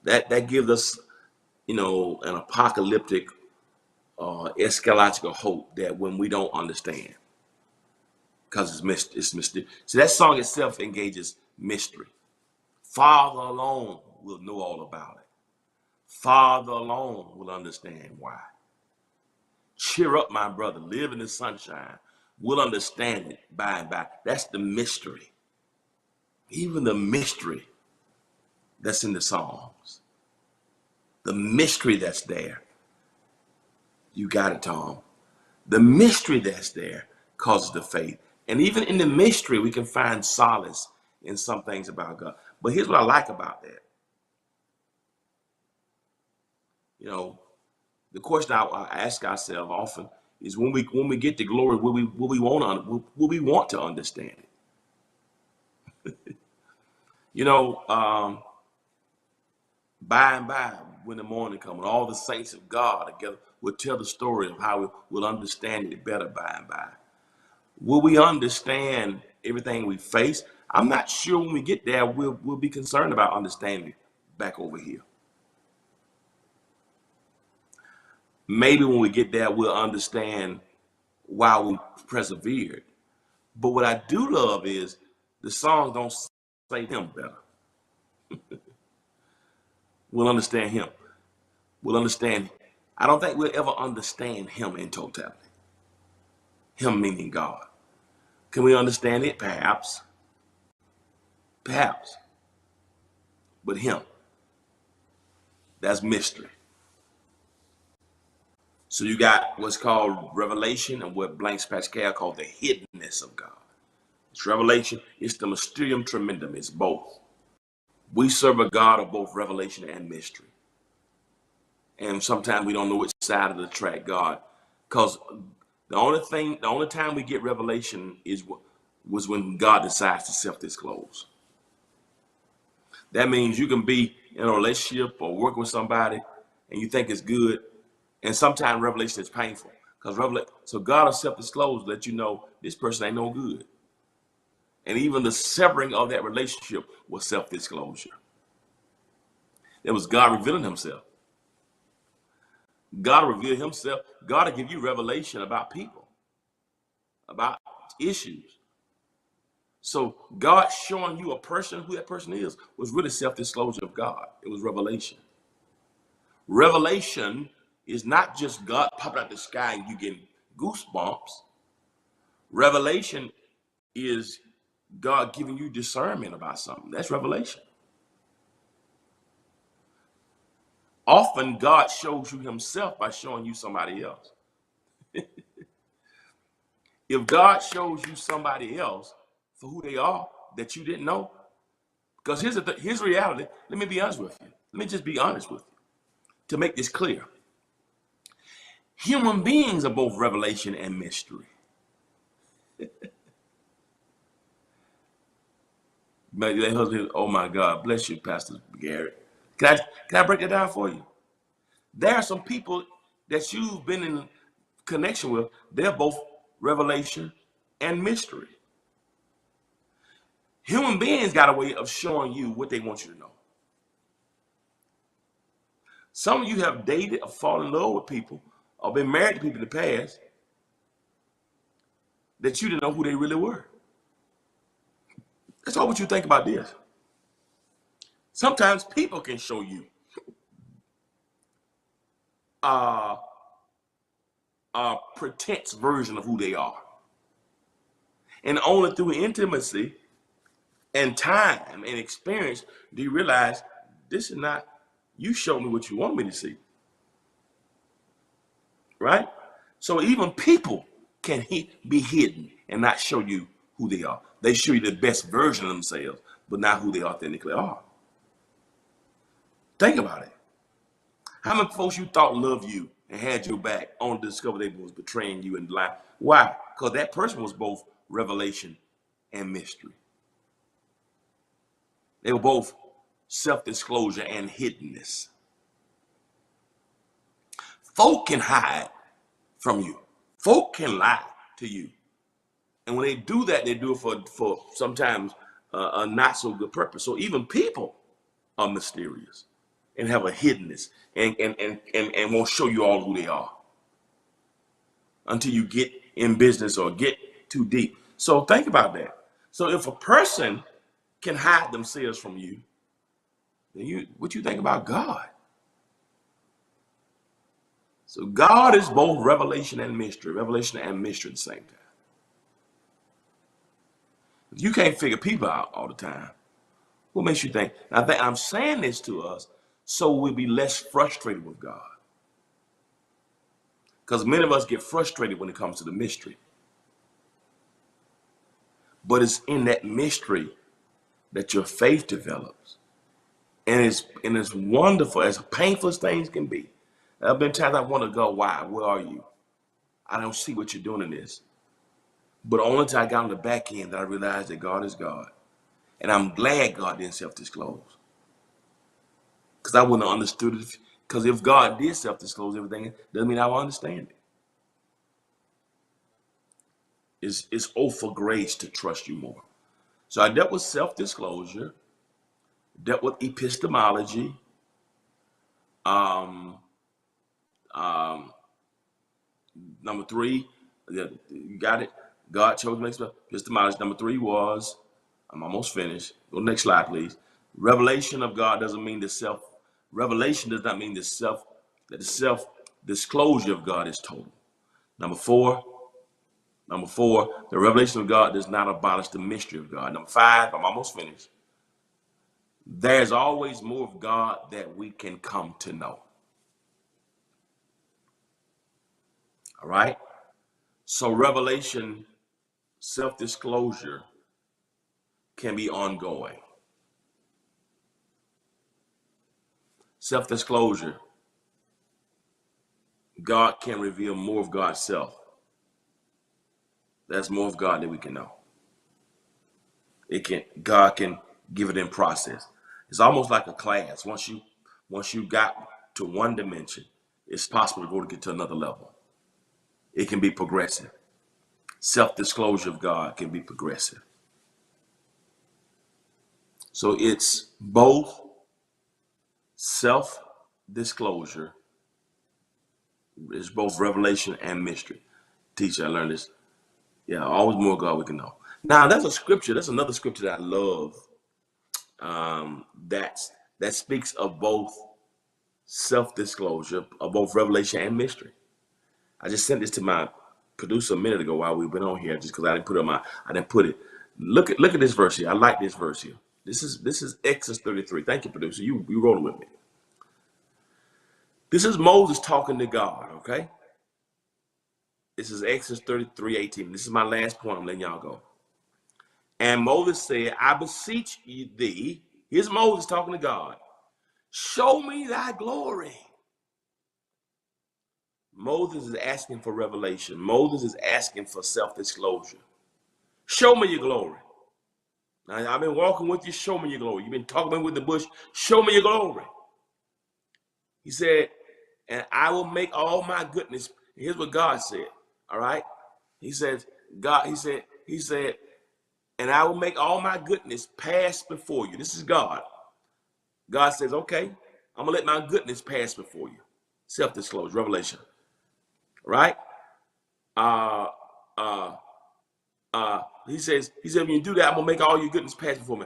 That gives us, you know, an apocalyptic, eschatological hope that when we don't understand, because it's mystery. So that song itself engages mystery. Father alone will know all about it. Father alone will understand why. Cheer up, my brother. Live in the sunshine. We'll understand it by and by. That's the mystery. Even the mystery that's in the Psalms. The mystery that's there. You got it, Tom. The mystery that's there causes the faith. And even in the mystery, we can find solace in some things about God. But here's what I like about that. You know, the question I ask ourselves often is, when we get to glory, will we want to understand it? You know, by and by, when the morning comes, all the saints of God together will tell the story of how we'll understand it better by and by. Will we understand everything we face? I'm not sure when we get there we'll be concerned about understanding back over here. Maybe when we get there we'll understand why we persevered. But what I do love is the songs don't say him better. We'll understand him. We'll understand. I don't think we'll ever understand him in totality. Him meaning God. Can we understand it? Perhaps. Perhaps. But him, that's mystery. So you got what's called revelation and what Blaise Pascal called the hiddenness of God. It's revelation, it's the mysterium tremendum, it's both. We serve a God of both revelation and mystery. And sometimes we don't know which side of the track God, because the only time we get revelation was when God decides to self-disclose. That means you can be in a relationship or working with somebody and you think it's good, and sometimes revelation is painful So God will self-disclose, let you know this person ain't no good. And even the severing of that relationship was self-disclosure. It was God revealing himself. God will reveal himself. God will give you revelation about people, about issues. So God showing you a person, who that person is, was really self-disclosure of God. It was revelation. Revelation is not just God popping out the sky and you getting goosebumps. Revelation is God giving you discernment about something. That's revelation. Often God shows you himself by showing you somebody else. If God shows you somebody else for who they are that you didn't know, because here's reality. Let me be honest with you. Let me just be honest with you to make this clear. Human beings are both revelation and mystery. Oh my God, bless you, Pastor Garrett. Can I break it down for you? There are some people that you've been in connection with. They're both revelation and mystery. Human beings got a way of showing you what they want you to know. Some of you have dated or fallen in love with people or been married to people in the past that you didn't know who they really were. That's all what you think about this. Sometimes people can show you a pretense version of who they are. And only through intimacy and time and experience do you realize this is not, you showed me what you want me to see. Right? So even people can be hidden and not show you who they are. They show you the best version of themselves, but not who they authentically are. Think about it. How many folks you thought loved you and had your back only to discover they was betraying you and lying? Why? Because that person was both revelation and mystery. They were both self-disclosure and hiddenness. Folk can hide from you. Folk can lie to you. And when they do that, they do it for sometimes a not so good purpose. So even people are mysterious and have a hiddenness and won't show you all who they are until you get in business or get too deep. So think about that. So if a person can hide themselves from you, then what you think about God? So God is both revelation and mystery at the same time. If you can't figure people out all the time, what makes you think? I'm saying this to us so we'll be less frustrated with God. Because many of us get frustrated when it comes to the mystery. But it's in that mystery that your faith develops. And it's wonderful, as painful as things can be. There have been times I want to go, why? Where are you? I don't see what you're doing in this. But only until I got on the back end that I realized that God is God. And I'm glad God didn't self-disclose. Because I wouldn't have understood it. Because if God did self-disclose everything, it doesn't mean I will understand it. It's for grace to trust you more. So I dealt with self-disclosure, dealt with epistemology, number 3, you got it. God chose me. Epistemology. Number 3 was, I'm almost finished. Go next slide, please. Revelation of God doesn't mean revelation does not mean that the self-disclosure of God is total. Number four, the revelation of God does not abolish the mystery of God. Number 5, I'm almost finished. There's always more of God that we can come to know. All right? So revelation, self-disclosure can be ongoing. Self-disclosure, God can reveal more of God's self. There's more of God that we can know. God can give it in process. It's almost like a class. Once you got to one dimension, it's possible to get to another level. It can be progressive. Self-disclosure of God can be progressive. So it's both self-disclosure, it's both revelation and mystery. Teacher, I learned this. Yeah, always more God we can know. Now, that's a scripture. That's another scripture that I love. That speaks of both self-disclosure, of both revelation and mystery. I just sent this to my producer a minute ago while we've been on here, just because I didn't put it. Look at this verse here. I like this verse here. This is Exodus 33. Thank you, producer. You rolling with me. This is Moses talking to God, okay? This is Exodus 33:18. This is my last point. I'm letting y'all go. And Moses said, I beseech thee, here's Moses talking to God, show me thy glory. Moses is asking for revelation. Moses is asking for self-disclosure. Show me your glory. Now, I've been walking with you, show me your glory. You've been talking with the bush, show me your glory. He said, and I will make all my goodness. Here's what God said, all right? He said, and I will make all my goodness pass before you. This is God. God says, okay, I'm going to let my goodness pass before you. Self-disclosure, revelation, right? He said, when you do that, I'm going to make all your goodness pass before me.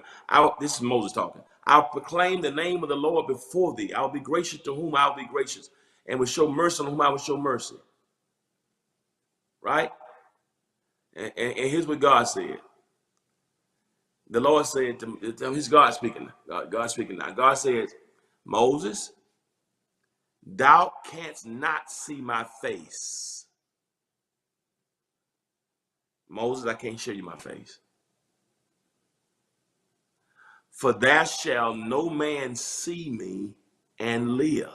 This is Moses talking. I'll proclaim the name of the Lord before thee. I'll be gracious to whom I'll be gracious, and will show mercy on whom I will show mercy. Right? And here's what God said. The Lord said to his God speaking. God speaking now. God says, Moses, thou canst not see my face. Moses, I can't show you my face. For there shall no man see me and live.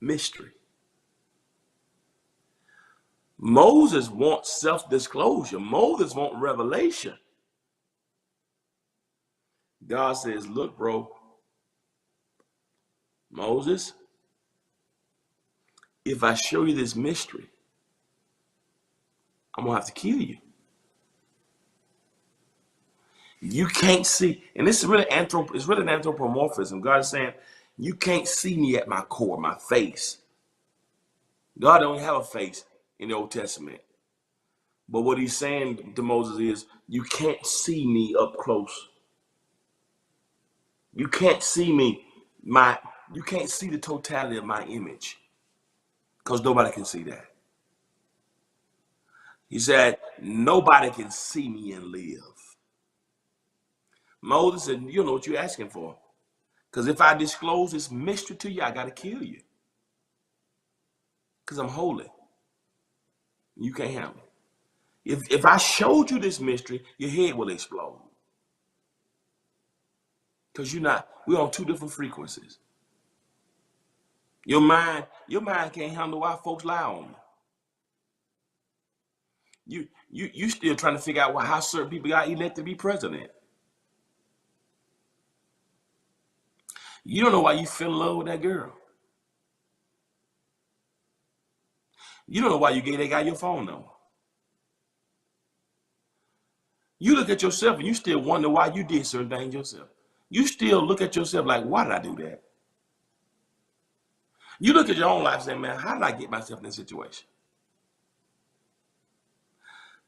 Mystery. Moses wants self-disclosure. Moses wants revelation. God says, look, bro, Moses, if I show you this mystery, I'm going to have to kill you. You can't see, and this is really it's really an anthropomorphism. God is saying, you can't see me at my core, my face. God don't have a face in the Old Testament. But what he's saying to Moses is, you can't see me up close. You can't see me, you can't see the totality of my image. Because nobody can see that. He said, nobody can see me and live. Moses said, you know what you're asking for. Because if I disclose this mystery to you, I got to kill you. Because I'm holy. You can't handle it. If I showed you this mystery, your head will explode. Because we're on two different frequencies. Your mind can't handle why folks lie on you. You still trying to figure out how certain people got elected to be president. You don't know why you fell in love with that girl. You don't know why you gave that guy your phone number. You look at yourself and you still wonder why you did certain things yourself. You still look at yourself like, why did I do that? You look at your own life and say, man, how did I get myself in this situation?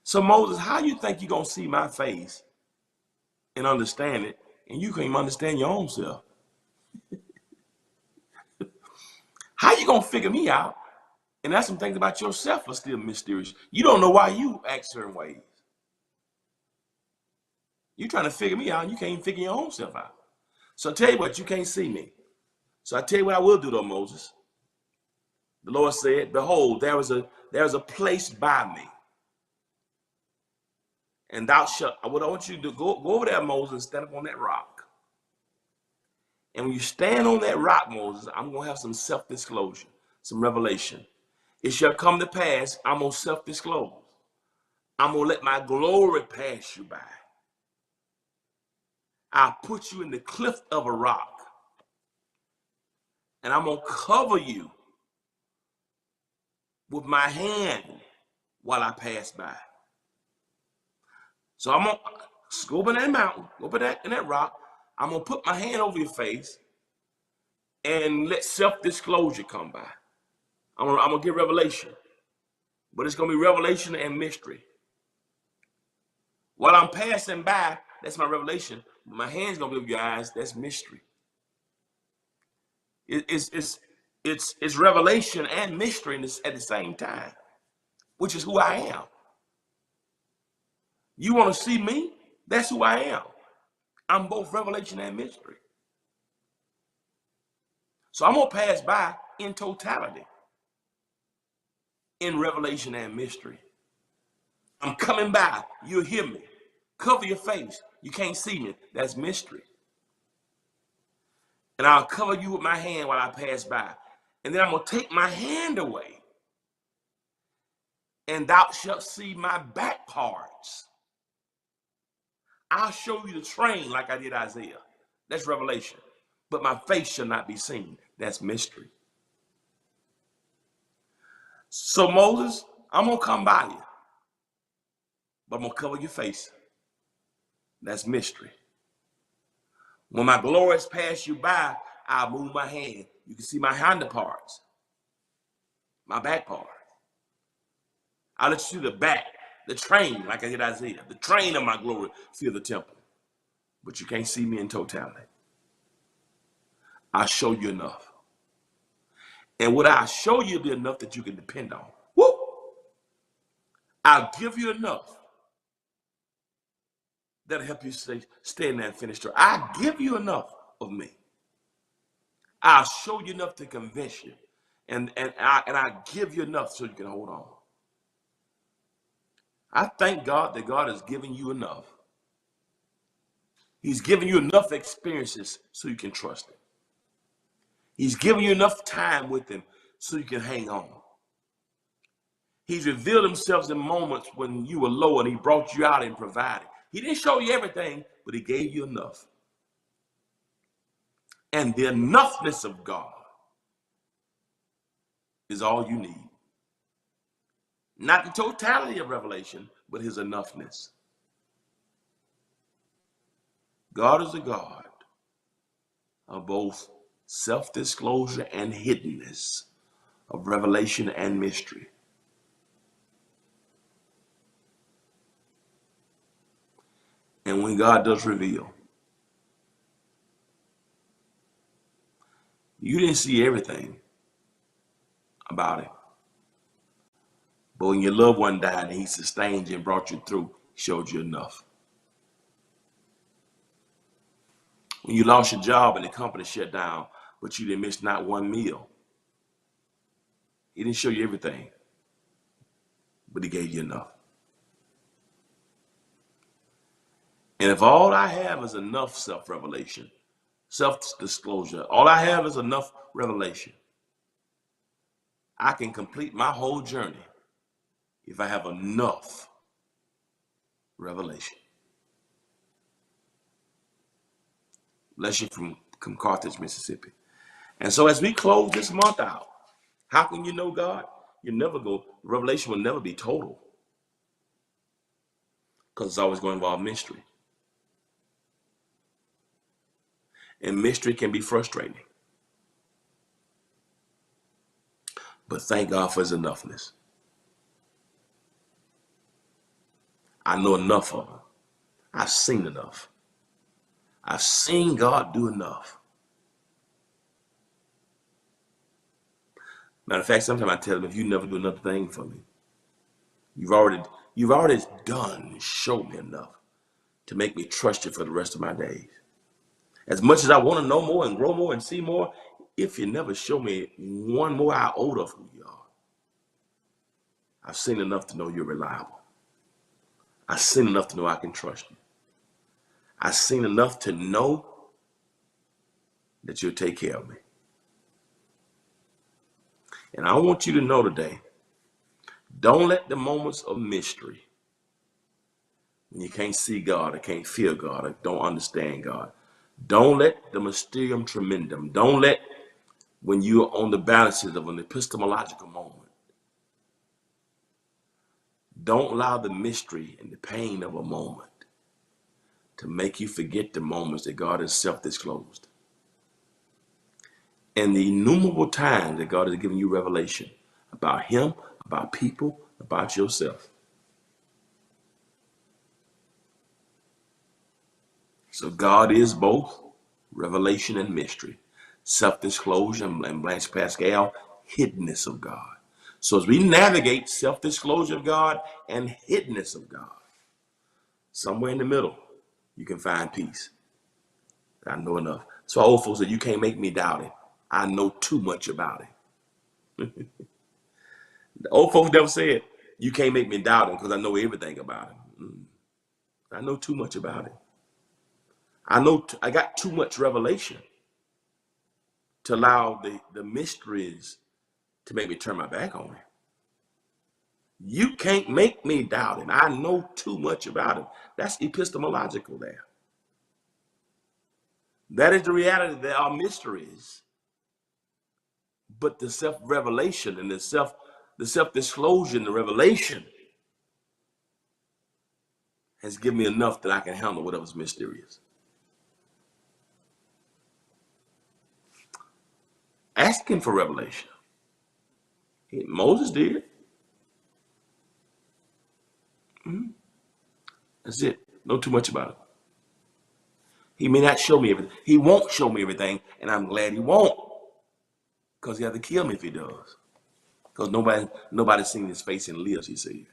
So Moses, how you think you're going to see my face and understand it, and you can't even understand your own self? How you going to figure me out? And that's some things about yourself are still mysterious. You don't know why you act certain ways. You're trying to figure me out, and you can't even figure your own self out. So I tell you what, you can't see me. So I tell you what I will do though, Moses. The Lord said, behold, there is a place by me. And thou shalt, what I want you to do, go over there, Moses, and stand up on that rock. And when you stand on that rock, Moses, I'm going to have some self-disclosure, some revelation. It shall come to pass, I'm going to self-disclose. I'm going to let my glory pass you by. I'll put you in the cliff of a rock. And I'm going to cover you with my hand while I pass by. So I'm gonna go up in that mountain, go up in that rock. I'm gonna put my hand over your face and let self-disclosure come by. I'm gonna get revelation, but it's gonna be revelation and mystery. While I'm passing by, that's my revelation. My hand's gonna be over your eyes. That's mystery. It's revelation and mystery at the same time, which is who I am. You want to see me? That's who I am. I'm both revelation and mystery. So I'm gonna pass by in totality, in revelation and mystery. I'm coming by. You'll hear me. Cover your face. You can't see me. That's mystery. And I'll cover you with my hand while I pass by. And then I'm going to take my hand away. And thou shalt see my back parts. I'll show you the train like I did Isaiah. That's revelation. But my face shall not be seen. That's mystery. So Moses, I'm going to come by you. But I'm going to cover your face. That's mystery. When my glories pass you by, I'll move my hand. You can see my hinder parts, my back part. I'll let you see the back, the train, like I did Isaiah. The train of my glory fill the temple. But you can't see me in totality. I'll show you enough. And what I show you will be enough that you can depend on. Woo! I'll give you enough that'll help you stay in there and finish strong. I'll give you enough of me. I'll show you enough to convince you. And I give you enough so you can hold on. I thank God that God has given you enough. He's given you enough experiences so you can trust him. He's given you enough time with him so you can hang on. He's revealed himself in moments when you were low and he brought you out and provided. He didn't show you everything, but he gave you enough. And the enoughness of God is all you need. Not the totality of revelation, but his enoughness. God is a God of both self-disclosure and hiddenness, of revelation and mystery. And when God does reveal, you didn't see everything about it. But when your loved one died and he sustained you and brought you through, he showed you enough. When you lost your job and the company shut down, but you didn't miss not one meal, he didn't show you everything, but he gave you enough. And if all I have is enough self-revelation, self-disclosure, all I have is enough revelation, I can complete my whole journey if I have enough revelation. Bless you from Carthage, Mississippi. And so as we close this month out, how can you know God? You never go, revelation will never be total, because it's always going to involve mystery. And mystery can be frustrating. But thank God for his enoughness. I know enough of him. I've seen enough. I've seen God do enough. Matter of fact, sometimes I tell him, if you never do another thing for me, you've already done and showed me enough to make me trust you for the rest of my days. As much as I want to know more and grow more and see more, if you never show me one more iota of who you are, I've seen enough to know you're reliable. I've seen enough to know I can trust you. I've seen enough to know that you'll take care of me. And I want you to know today, don't let the moments of mystery, when you can't see God or can't feel God or don't understand God, don't let the mysterium tremendum, don't let when you're on the balances of an epistemological moment, Don't allow the mystery and the pain of a moment to make you forget the moments that God has self-disclosed. And the innumerable times that God has given you revelation about him, about people, about yourself. So God is both revelation and mystery, self-disclosure, and Blanche Pascal, hiddenness of God. So as we navigate self-disclosure of God and hiddenness of God, somewhere in the middle, you can find peace. I know enough. So old folks said, you can't make me doubt it. I know too much about it. The old folks never said, you can't make me doubt him because I know everything about him. I know too much about it. I got too much revelation to allow the mysteries to make me turn my back on him. You can't make me doubt him. I know too much about him. That's epistemological there. That is the reality. There are mysteries. But the self-revelation and the self-disclosure and the revelation has given me enough that I can handle whatever's mysterious. Asking for revelation. Moses did. That's it. Know too much about it. He may not show me everything. He won't show me everything, and I'm glad he won't. Because he has to kill me if he does. Because nobody's seen his face and lives, he said.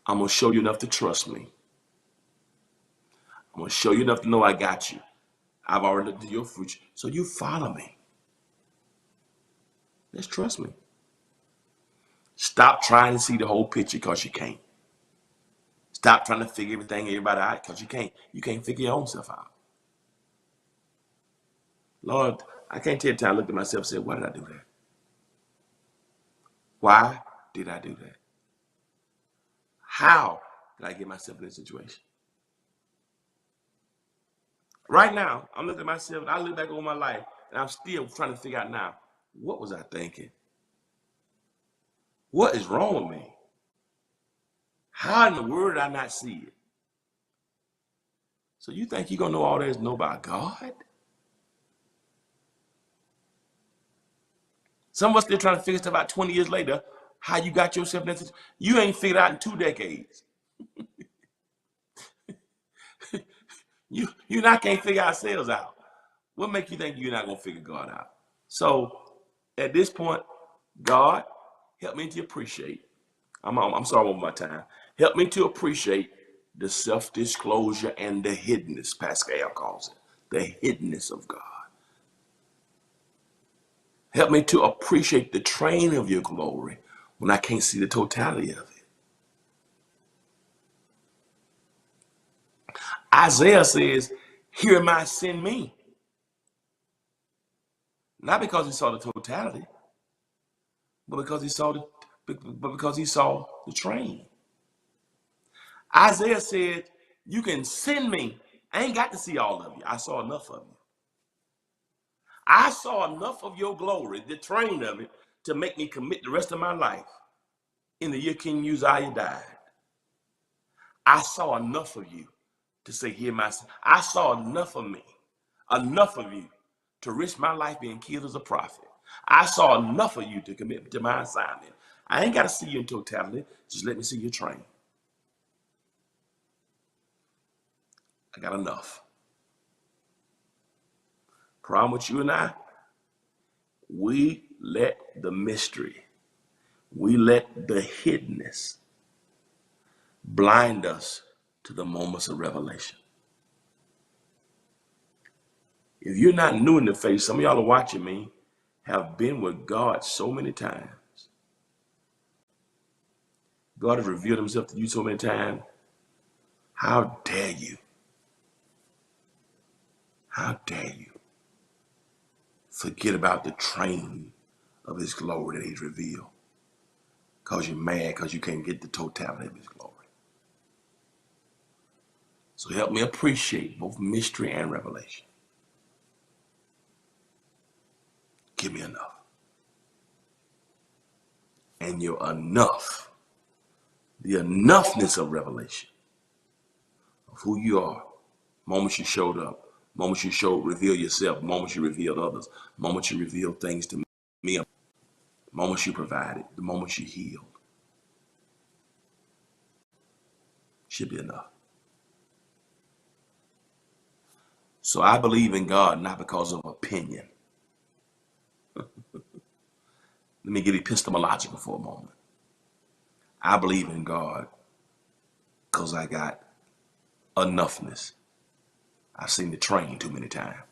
I'm going to show you enough to trust me. I'm going to show you enough to know I got you. I've already looked at your future. So you follow me. Just trust me. Stop trying to see the whole picture because you can't. Stop trying to figure everybody out because you can't. You can't figure your own self out. Lord, I can't tell you the time I looked at myself and said, why did I do that? Why did I do that? How did I get myself in this situation? Right now, I'm looking at myself and I look back over my life and I'm still trying to figure out now, what was I thinking? What is wrong with me? How in the world did I not see it? So you think you're going to know all there is to know about God? Some of us still trying to figure stuff out 20 years later, how you got yourself in that situation. You ain't figured out in 2 decades. You not can't figure ourselves out. What make you think you're not going to figure God out? So at this point, God, help me to appreciate. I'm sorry one more time. Help me to appreciate the self-disclosure and the hiddenness, Pascal calls it, the hiddenness of God. Help me to appreciate the train of your glory when I can't see the totality of it. Isaiah says, here am I, send me. Not because he saw the totality, but because he saw the train. Isaiah said, you can send me. I ain't got to see all of you. I saw enough of you. I saw enough of your glory, the train of it, to make me commit the rest of my life in the year King Uzziah died. I saw enough of you to say, hear my son. I saw enough of me, enough of you to risk my life being killed as a prophet. I saw enough of you to commit to my assignment. I ain't got to see you in totality. Just let me see your train. I got enough. Problem with you and I, we let the mystery, we let the hiddenness blind us to the moments of revelation. If you're not new in the faith, some of y'all are watching me, have been with God so many times. God has revealed himself to you so many times. How dare you? How dare you forget about the train of his glory that he's revealed? Because you're mad because you can't get the totality of his glory. So help me appreciate both mystery and revelation. Give me enough. And your enough the enoughness of revelation of who you are. Moments you showed up, moments you reveal yourself, moments you revealed others, moments you revealed things to me, moments you provided, the moments you healed. Should be enough. So I believe in God not because of opinion. Let me get epistemological for a moment. I believe in God because I got enoughness. I've seen the train too many times.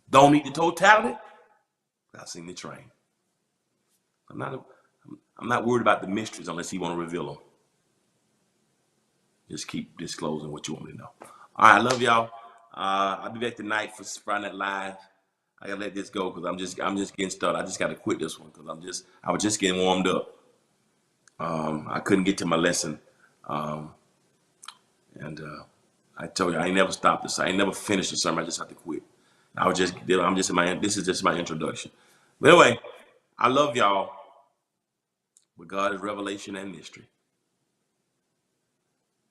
Don't need the totality. I've seen the train. I'm not worried about the mysteries unless he want to reveal them. Just keep disclosing what you want me to know. All right, I love y'all. I'll be back tonight for Friday Night Live. I gotta let this go because I'm just getting started. I just gotta quit this one because I was just getting warmed up. I couldn't get to my lesson, and I told you I ain't never stopped this. I ain't never finished the sermon. I just had to quit. This is just my introduction. But anyway, I love y'all. But God is revelation and mystery.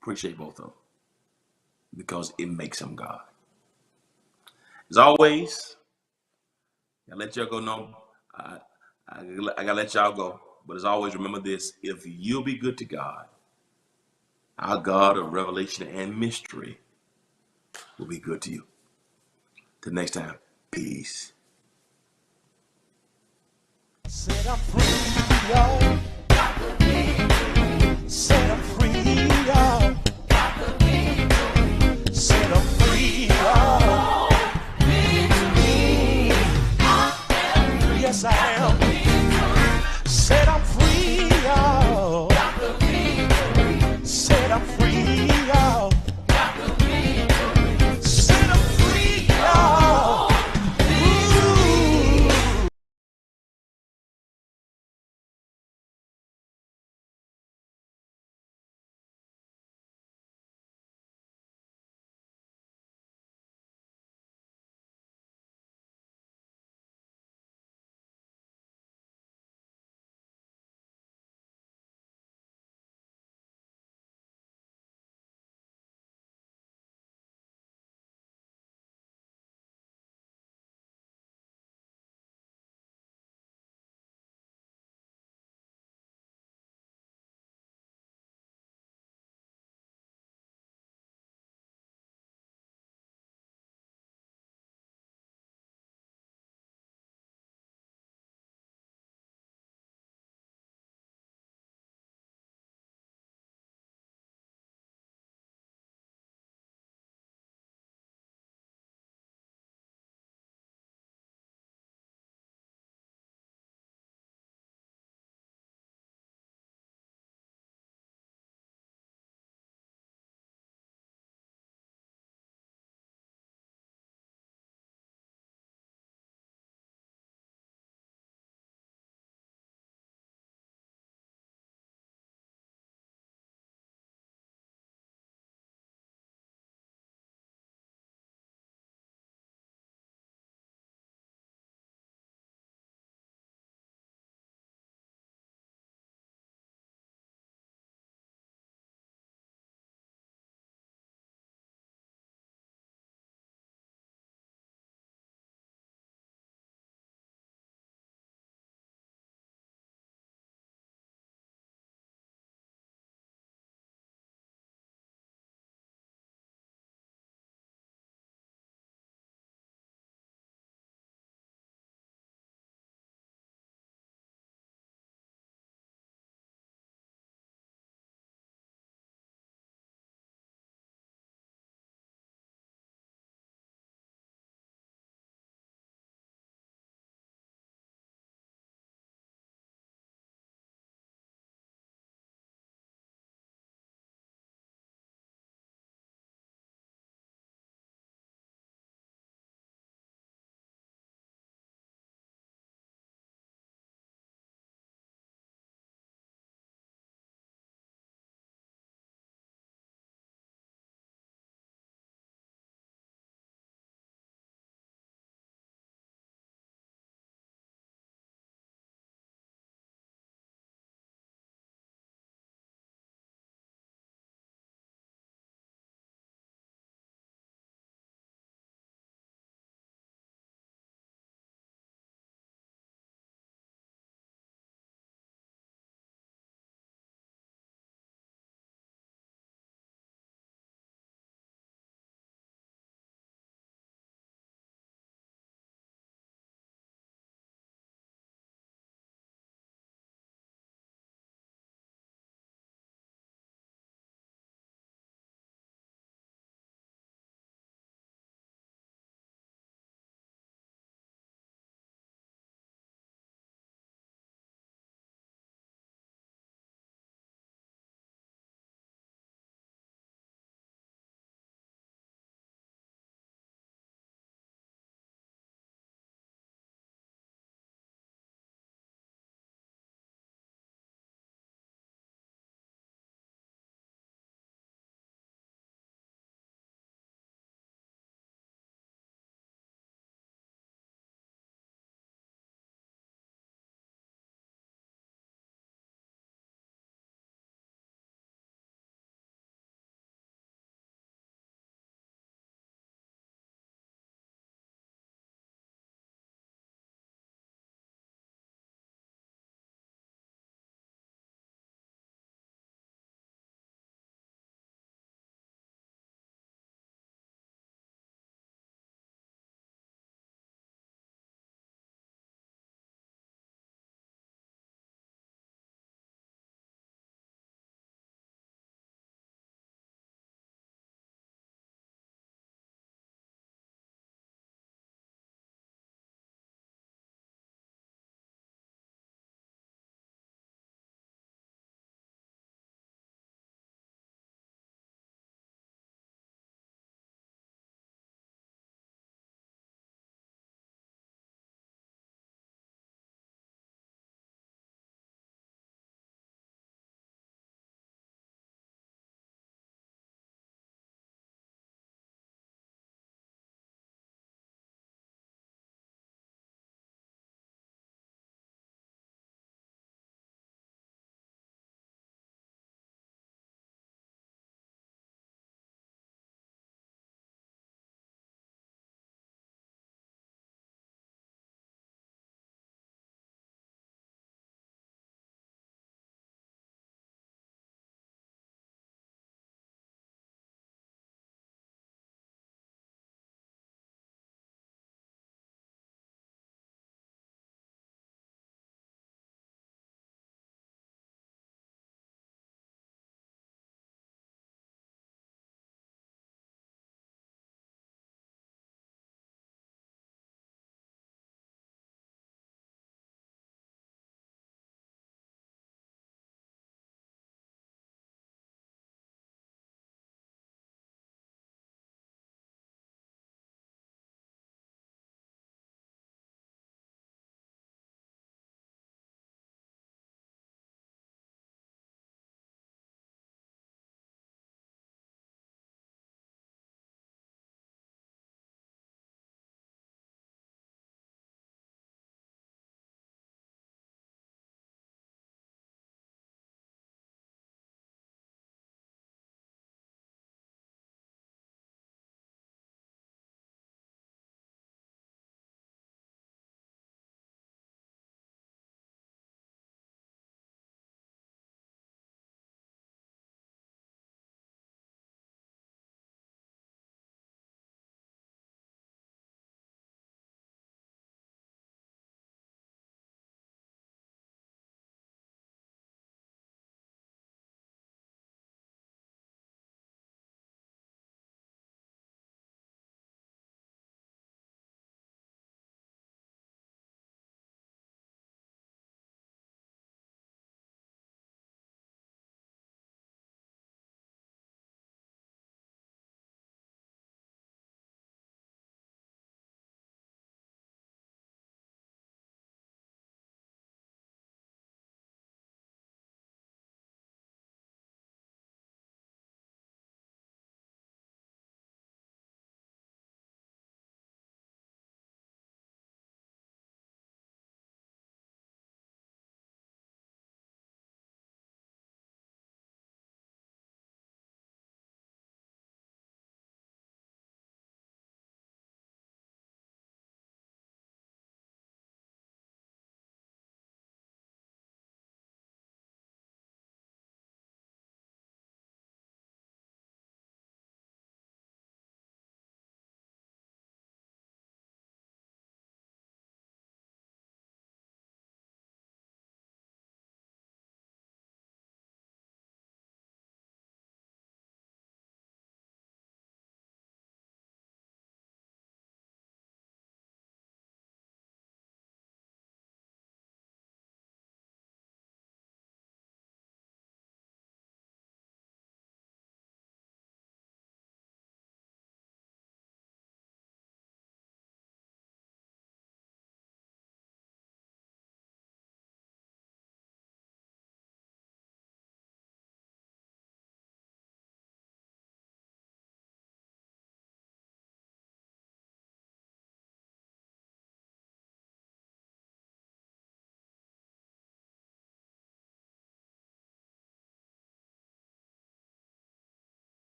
Appreciate both of them because it makes him God. As always, I let y'all go. I gotta let y'all go. But as always, remember this: if you'll be good to God, our God of revelation and mystery will be good to you. Till next time, peace. Said I'm free, y'all. Said I'm